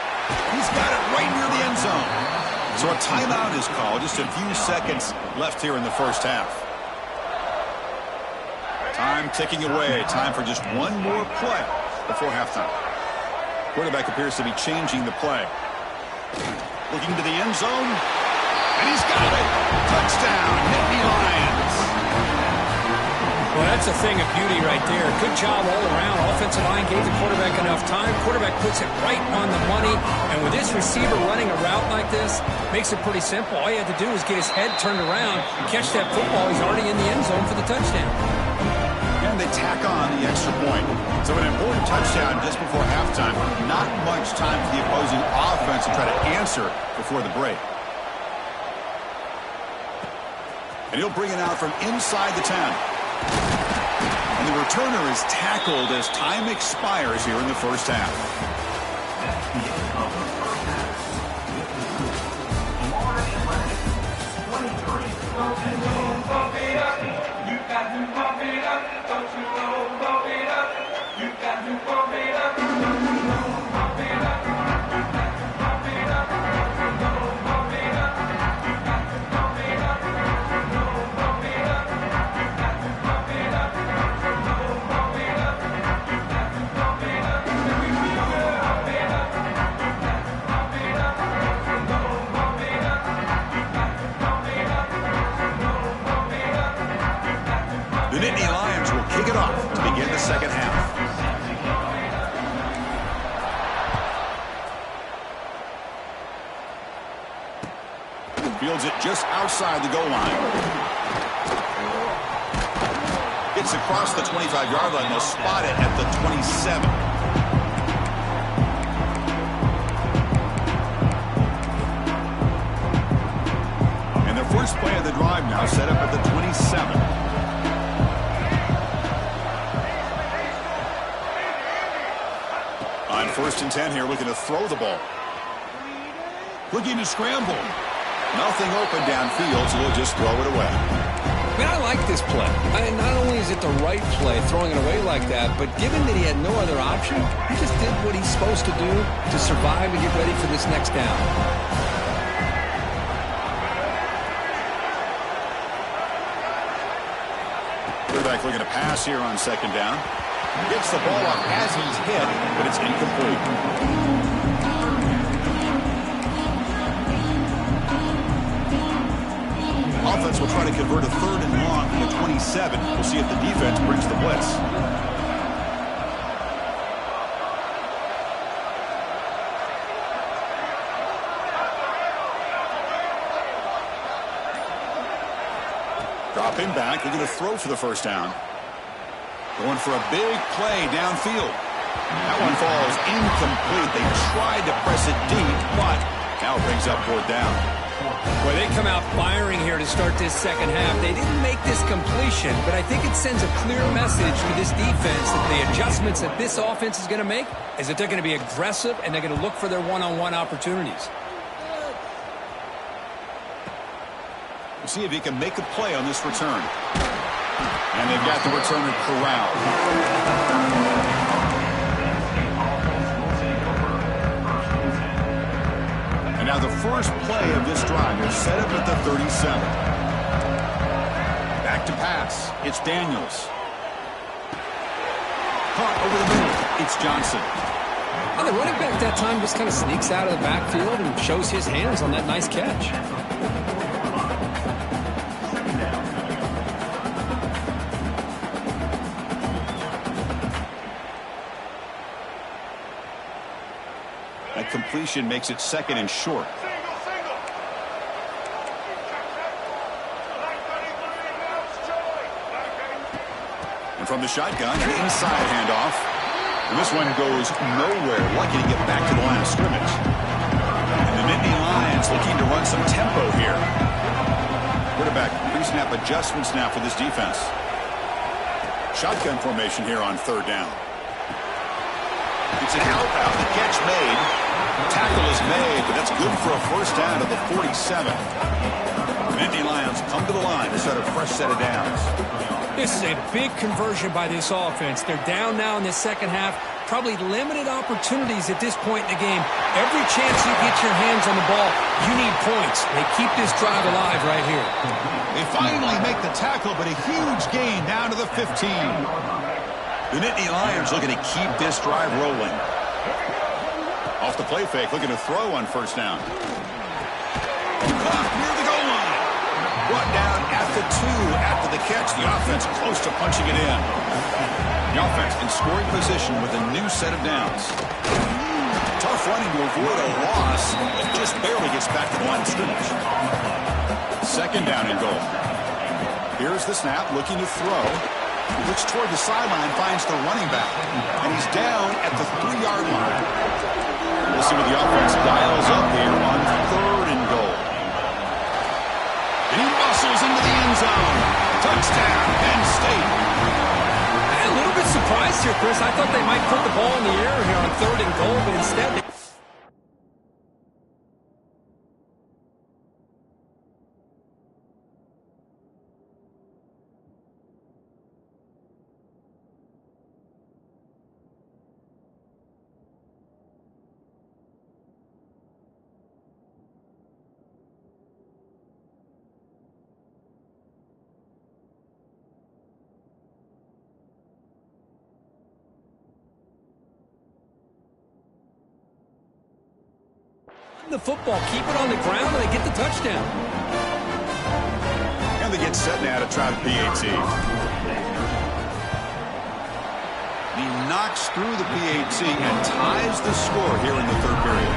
He's got it right near the end zone. So a timeout is called. Just a few seconds left here in the first half. Time ticking away. Time for just one more play before halftime. Quarterback appears to be changing the play. Looking to the end zone. And he's got it. Touchdown, Nittany Lions. Well, that's a thing of beauty right there. Good job all around. Offensive line gave the quarterback enough time. Quarterback puts it right on the money. And with this receiver running a route like this, makes it pretty simple. All you have to do is get his head turned around, catch that football. He's already in the end zone for the touchdown. And they tack on the extra point. So an important touchdown just before halftime. Not much time for the opposing offense to try to answer before the break. And he'll bring it out from inside the 10. And the returner is tackled as time expires here in the first half. The Nittany Lions will kick it off to begin the second half. Fields it just outside the goal line. Gets across the 25-yard line. They'll spot it at the 27. And their first play of the drive now set up at the 27. On 1st and 10 here, looking to throw the ball. Looking to scramble. Nothing open downfield, so they'll just throw it away. Man, I like this play. Not only is it the right play, throwing it away like that, but given that he had no other option, he just did what he's supposed to do to survive and get ready for this next down. Quarterback looking to pass here on 2nd down. Gets the ball up as he's hit, but it's incomplete. Offense will try to convert a 3rd and long from the 27. We'll see if the defense brings the blitz. Dropping back, they're going to throw for the first down. Going for a big play downfield. That one falls incomplete. They tried to press it deep, but now it brings up 4th down. Boy, they come out firing here to start this second half. They didn't make this completion, but I think it sends a clear message to this defense that the adjustments that this offense is going to make is that they're going to be aggressive and they're going to look for their one-on-one opportunities. We'll see if he can make a play on this return. And they've got the returner corralled. Now the first play of this drive is set up at the 37. Back to pass. It's Daniels. Caught over the middle. It's Johnson. And the running back that time just kind of sneaks out of the backfield and shows his hands on that nice catch. That completion makes it 2nd and short. And from the shotgun, an inside handoff. And this one goes nowhere. Lucky to get back to the line of scrimmage. And the Nittany Lions looking to run some tempo here. Quarterback pre-snap adjustments now for this defense. Shotgun formation here on 3rd down. It's an out. The catch made. Tackle is made, but that's good for a 1st down to the 47. The Nittany Lions come to the line to set a fresh set of downs. This is a big conversion by this offense. They're down now in the second half. Probably limited opportunities at this point in the game. Every chance you get your hands on the ball, you need points. They keep this drive alive right here. They finally make the tackle, but a huge gain down to the 15. The Nittany Lions looking to keep this drive rolling. Off the play fake, looking to throw on 1st down. Caught near the goal line. Brought down at the 2 after the catch. The offense close to punching it in. The offense in scoring position with a new set of downs. Tough running to avoid a loss. It just barely gets back to the line of scrimmage. 2nd down and goal. Here's the snap, looking to throw. Looks toward the sideline, finds the running back. And he's down at the 3-yard line. We'll see what the offense dials up here on 3rd and goal. And he muscles into the end zone. Touchdown, Penn State. A little bit surprised here, Chris. I thought they might put the ball in the air here on 3rd and goal, but instead they... the football, keep it on the ground, and they get the touchdown. And they get set now to try the PAT. He knocks through the PAT and ties the score here in the 3rd period.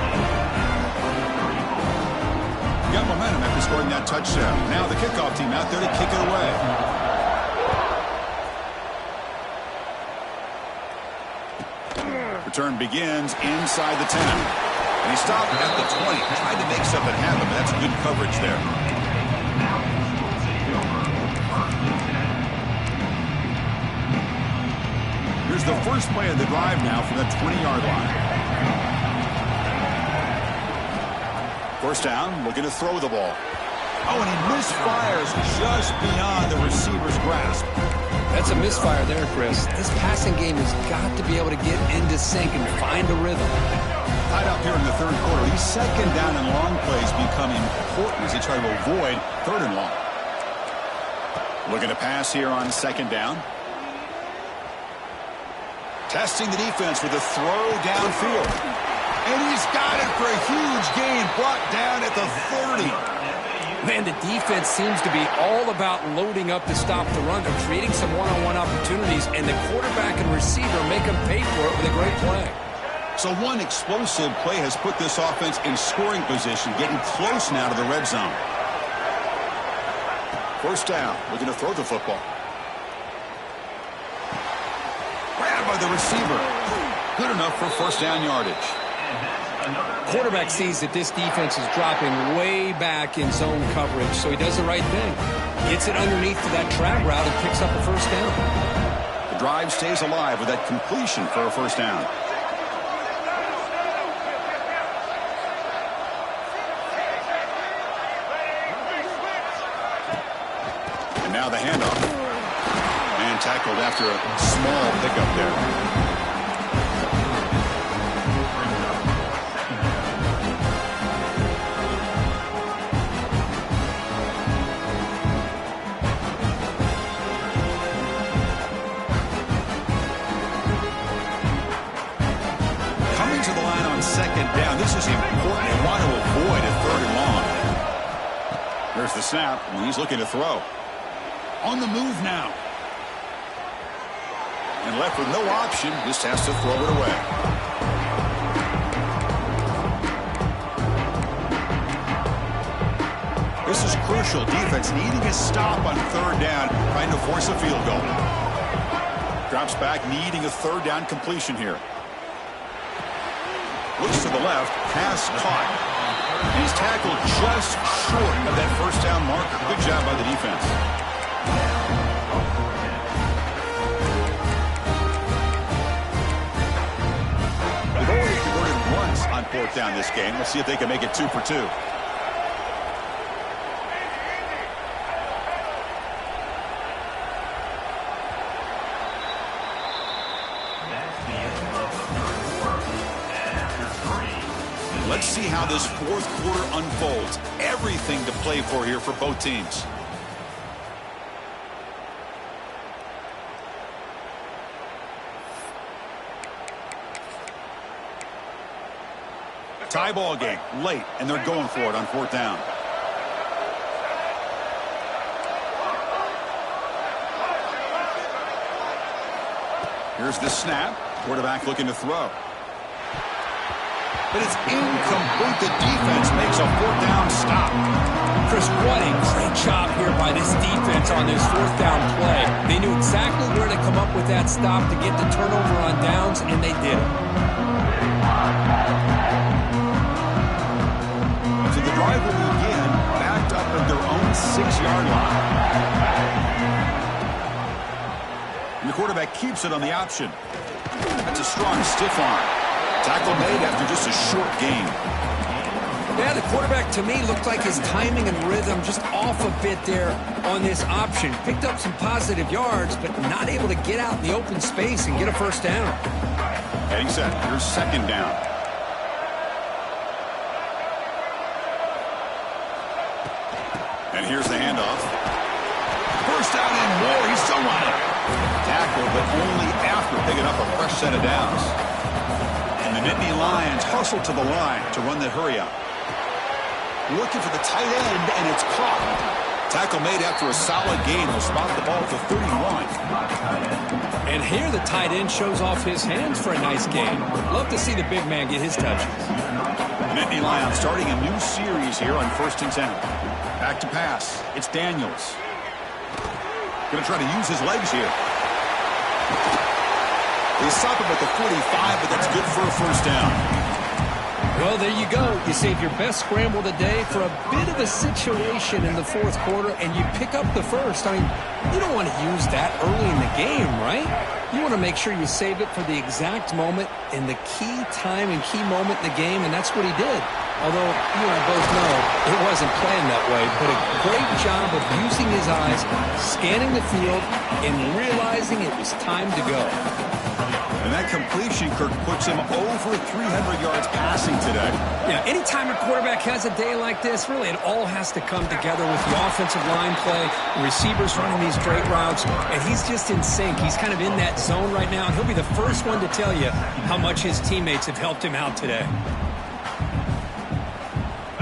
Got momentum after scoring that touchdown. Now the kickoff team out there to kick it away. Return begins inside the 10. And he stopped at the 20. Tried to make something happen, but that's good coverage there. Here's the first play of the drive now from the 20-yard line. 1st down, looking to throw the ball. Oh, and he misfires just beyond the receiver's grasp. That's a misfire there, Chris. This passing game has got to be able to get into sync and find a rhythm. Tied up here in the 3rd quarter. These 2nd down and long plays become important as they try to avoid 3rd and long. Looking to pass here on 2nd down. Testing the defense with a throw downfield. And he's got it for a huge gain, brought down at the 30. Man, the defense seems to be all about loading up to stop the run. They're creating some one-on-one opportunities, and the quarterback and receiver make them pay for it with a great play. So one explosive play has put this offense in scoring position, getting close now to the red zone. 1st down, looking to throw the football. by the receiver. Good enough for first down yardage. Quarterback sees that this defense is dropping way back in zone coverage, so he does the right thing. Gets it underneath to that track route and picks up a first down. The drive stays alive with that completion for a first down. And now the handoff. And tackled after a small pickup there. Second down. This is important. They want to avoid a third and long. There's the snap, and he's looking to throw. On the move now. And left with no option, just has to throw it away. This is crucial. Defense needing a stop on third down, trying to force a field goal. Drops back, needing a third down completion here. Looks to the left, pass caught. He's tackled just short of that first down marker. Good job by the defense. They've already converted once on fourth down this game. Let's see if they can make it 2 for 2. Let's see how this fourth quarter unfolds. Everything to play for here for both teams. Tie ball game, late, and they're going for it on fourth down. Here's the snap. Quarterback looking to throw. But it's incomplete. The defense makes a fourth down stop. Chris, what a great job here by this defense on this fourth down play. They knew exactly where to come up with that stop to get the turnover on downs, and they did it. So the drive will begin backed up at their own 6-yard line. And the quarterback keeps it on the option. That's a strong stiff arm. Tackle made after just a short gain. Yeah, the quarterback, to me, looked like his timing and rhythm just off a bit there on this option. Picked up some positive yards, but not able to get out in the open space and get a first down. Heading set. Here's second down. And here's the handoff. First down and more. He's still running. Tackle, but only after picking up a fresh set of downs. And the Nittany Lions hustle to the line to run the hurry up. Looking for the tight end, and it's caught. Tackle made after a solid gain. Will spot the ball to 31. And here the tight end shows off his hands for a nice gain. Love to see the big man get his touches. The Nittany Lions starting a new series here on 1st and 10. Back to pass. It's Daniels. Going to try to use his legs here. They stop him at the 45, but that's good for a first down. Well, there you go. You save your best scramble of the day for a bit of a situation in the fourth quarter, and you pick up the first. I mean, you don't want to use that early in the game, right? You want to make sure you save it for the exact moment and the key time and key moment in the game, and that's what he did. Although, you and I both know it wasn't planned that way, but a great job of using his eyes, scanning the field, and realizing it was time to go. And that completion, Kirk, puts him over 300 yards passing today. Yeah, anytime a quarterback has a day like this, really it all has to come together with the offensive line play, the receivers running these great routes, and he's just in sync. He's kind of in that zone right now, and he'll be the first one to tell you how much his teammates have helped him out today.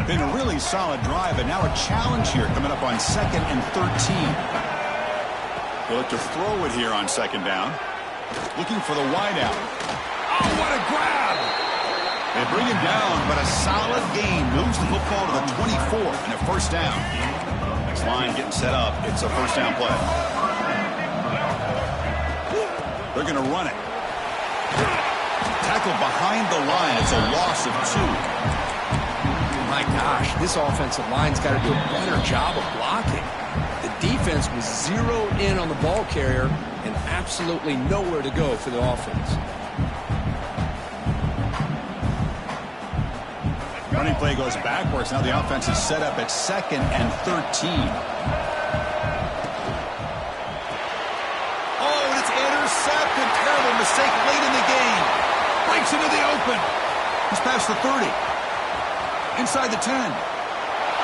Been a really solid drive, and now a challenge here coming up on 2nd and 13. They'll look to throw it here on 2nd down. Looking for the wideout. Oh, what a grab! They bring him down, but a solid gain moves the football to the 24 and a first down. Next line getting set up. It's a first down play. They're going to run it. Tackle behind the line. It's a loss of 2. My gosh, this offensive line's got to do a better job of blocking. The defense was zeroed in on the ball carrier and absolutely nowhere to go for the offense. Running play goes backwards. Now the offense is set up at 2nd and 13. Oh, and it's intercepted. Terrible mistake late in the game. Breaks into the open. He's past the 30. Inside the 10.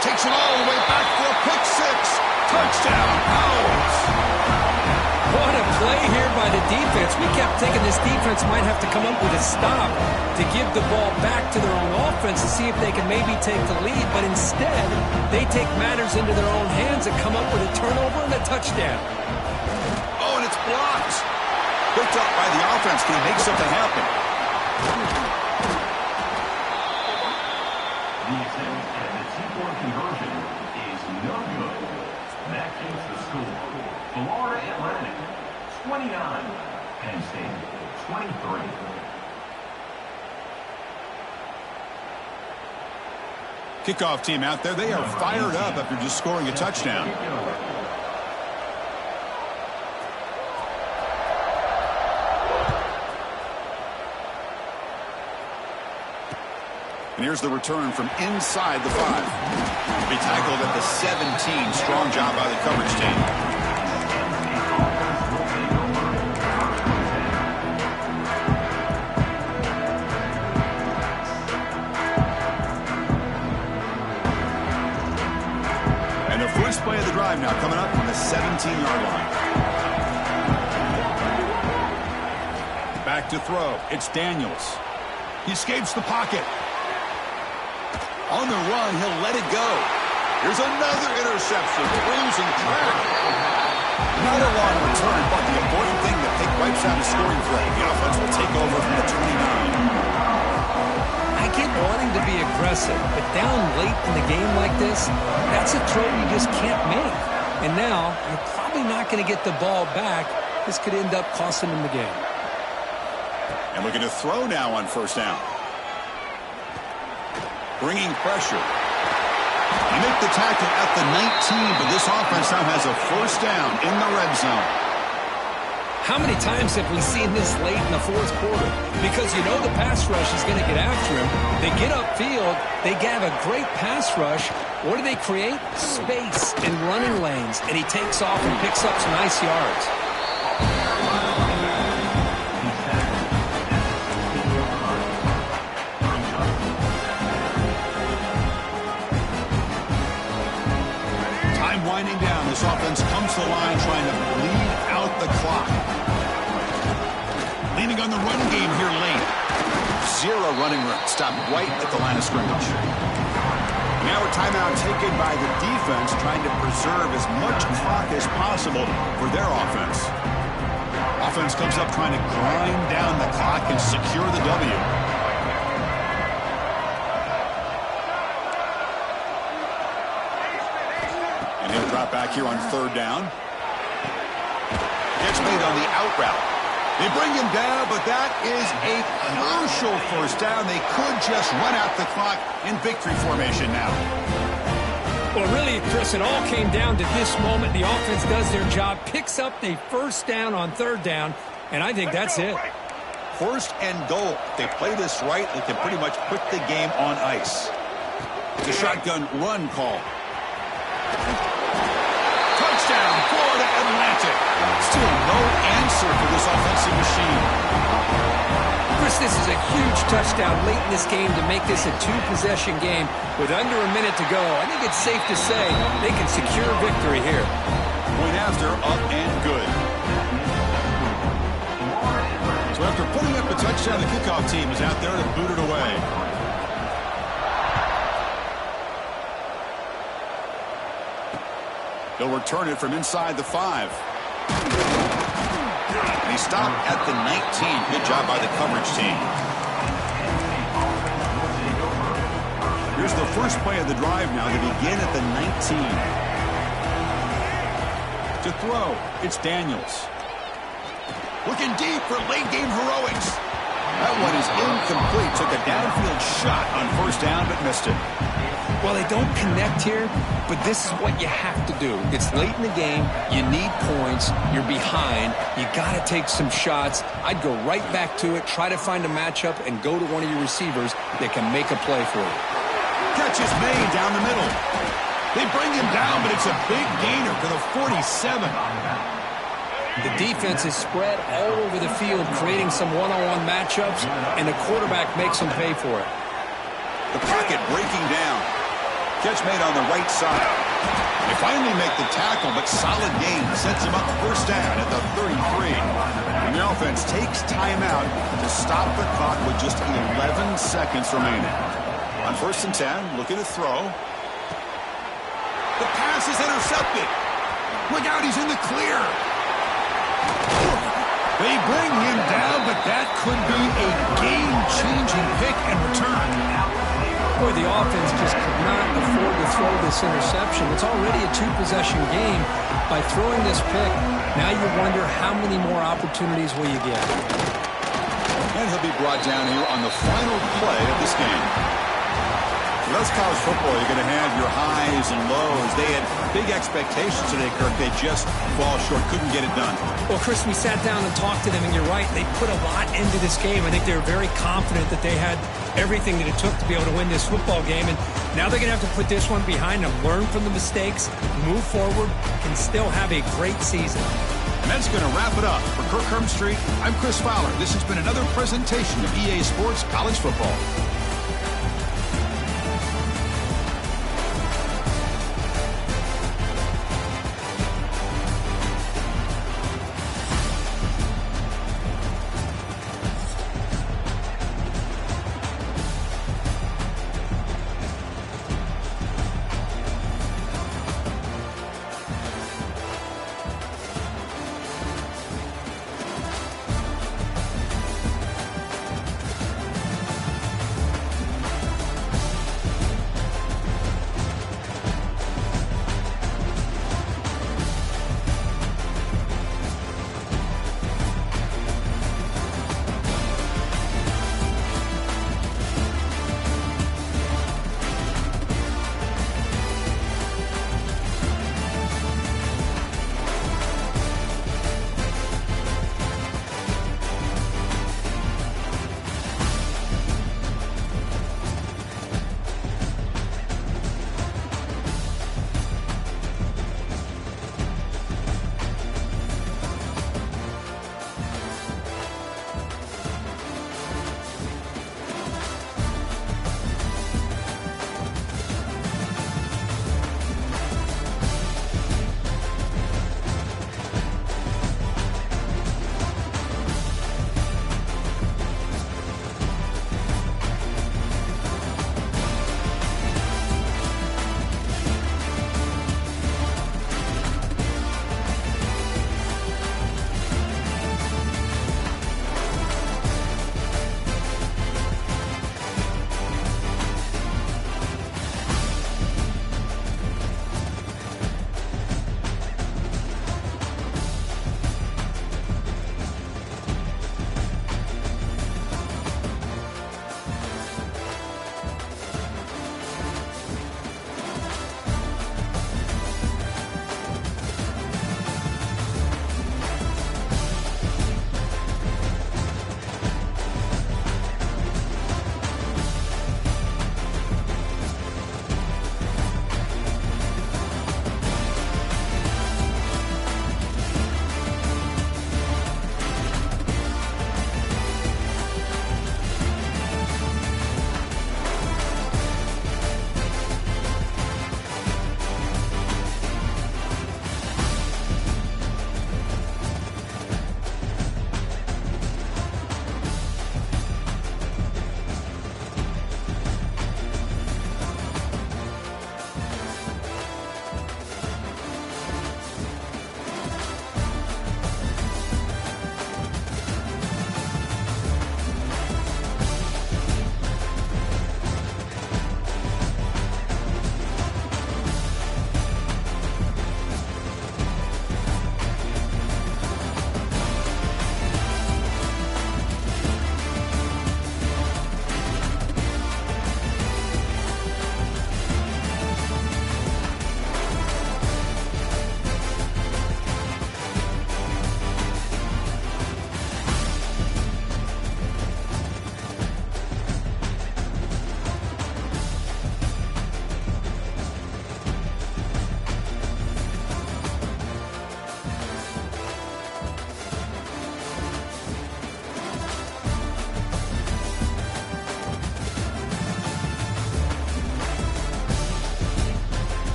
Takes it all the way back for a pick 6. Touchdown, Owls. What a play here by the defense. We kept thinking this defense might have to come up with a stop to give the ball back to their own offense to see if they can maybe take the lead. But instead, they take matters into their own hands and come up with a turnover and a touchdown. Oh, and it's blocked. Picked up by the offense. Can he make something happen? The attempt at the two-point conversion is no good. That keeps the score. Florida Atlantic, 29. Penn State, 23. Kickoff team out there. They are fired up after just scoring a touchdown. And here's the return from inside the 5. Be tackled at the 17. Strong job by the coverage team. And the first play of the drive now coming up on the 17-yard line. Back to throw. It's Daniels. He escapes the pocket. On the run, he'll let it go. Here's another interception. Losing track. Not a long return, but the important thing that they wipes out a scoring play. The offense will take over from the 29. I get wanting to be aggressive, but down late in the game like this, that's a throw you just can't make. And now, you're probably not going to get the ball back. This could end up costing them the game. And looking to throw now on first down. Bringing pressure. They make the tackle at the 19, but this offense now has a first down in the red zone. How many times have we seen this late in the fourth quarter? Because you know the pass rush is going to get after him. They get upfield. They have a great pass rush. What do they create? Space and running lanes. And he takes off and picks up some nice yards. Winding down, this offense comes to the line trying to bleed out the clock. Leaning on the run game here late. 0 running room. Stopped right at the line of scrimmage. Now a timeout taken by the defense trying to preserve as much clock as possible for their offense. Offense comes up trying to grind down the clock and secure the W. And he'll drop back here on third down. Gets made on the out route. They bring him down, but that is a crucial first down. They could just run out the clock in victory formation now. Well, really, Chris, it all came down to this moment. The offense does their job, picks up the first down on third down, and I think that's it. First and goal. If they play this right, they can pretty much put the game on ice. It's a shotgun run call. Touchdown, Florida Atlantic. Still no answer for this offensive machine. Chris, this is a huge touchdown late in this game to make this a 2-possession game with under a minute to go. I think it's safe to say they can secure victory here. Point after, up and good. So after putting up a touchdown, the kickoff team is out there to boot it away. They'll return it from inside the 5. And he stopped at the 19. Good job by the coverage team. Here's the first play of the drive now. They begin at the 19. To throw, it's Daniels. Looking deep for late game heroics. That one is incomplete. Took a downfield shot on first down, but missed it. Well, they don't connect here, but this is what you have to do. It's late in the game. You need points. You're behind. You got to take some shots. I'd go right back to it, try to find a matchup, and go to one of your receivers that can make a play for you. Catch is made down the middle. They bring him down, but it's a big gainer to the 47. The defense is spread all over the field, creating some one-on-one matchups, and the quarterback makes them pay for it. The pocket breaking down. Catch made on the right side. They finally make the tackle, but solid gain sets him up first down at the 33. And the offense takes timeout to stop the clock with just 11 seconds remaining. On first and 10, looking to throw. The pass is intercepted. Look out, he's in the clear. They bring him down, but that could be a game-changing pick and return. Boy, the offense just could not afford to throw this interception. It's already a two-possession game. By throwing this pick, now you wonder how many more opportunities will you get. And he'll be brought down here on the final play of this game. Well, that's college football. You're going to have your highs and lows. They had big expectations today, Kirk. They just fall short, couldn't get it done. Well, Chris, we sat down and talked to them, and you're right. They put a lot into this game. I think they were very confident that they had everything that it took to be able to win this football game. And now they're going to have to put this one behind them, learn from the mistakes, move forward, and still have a great season. And that's going to wrap it up. For Kirk Herbstreit, I'm Chris Fowler. This has been another presentation of EA Sports College Football.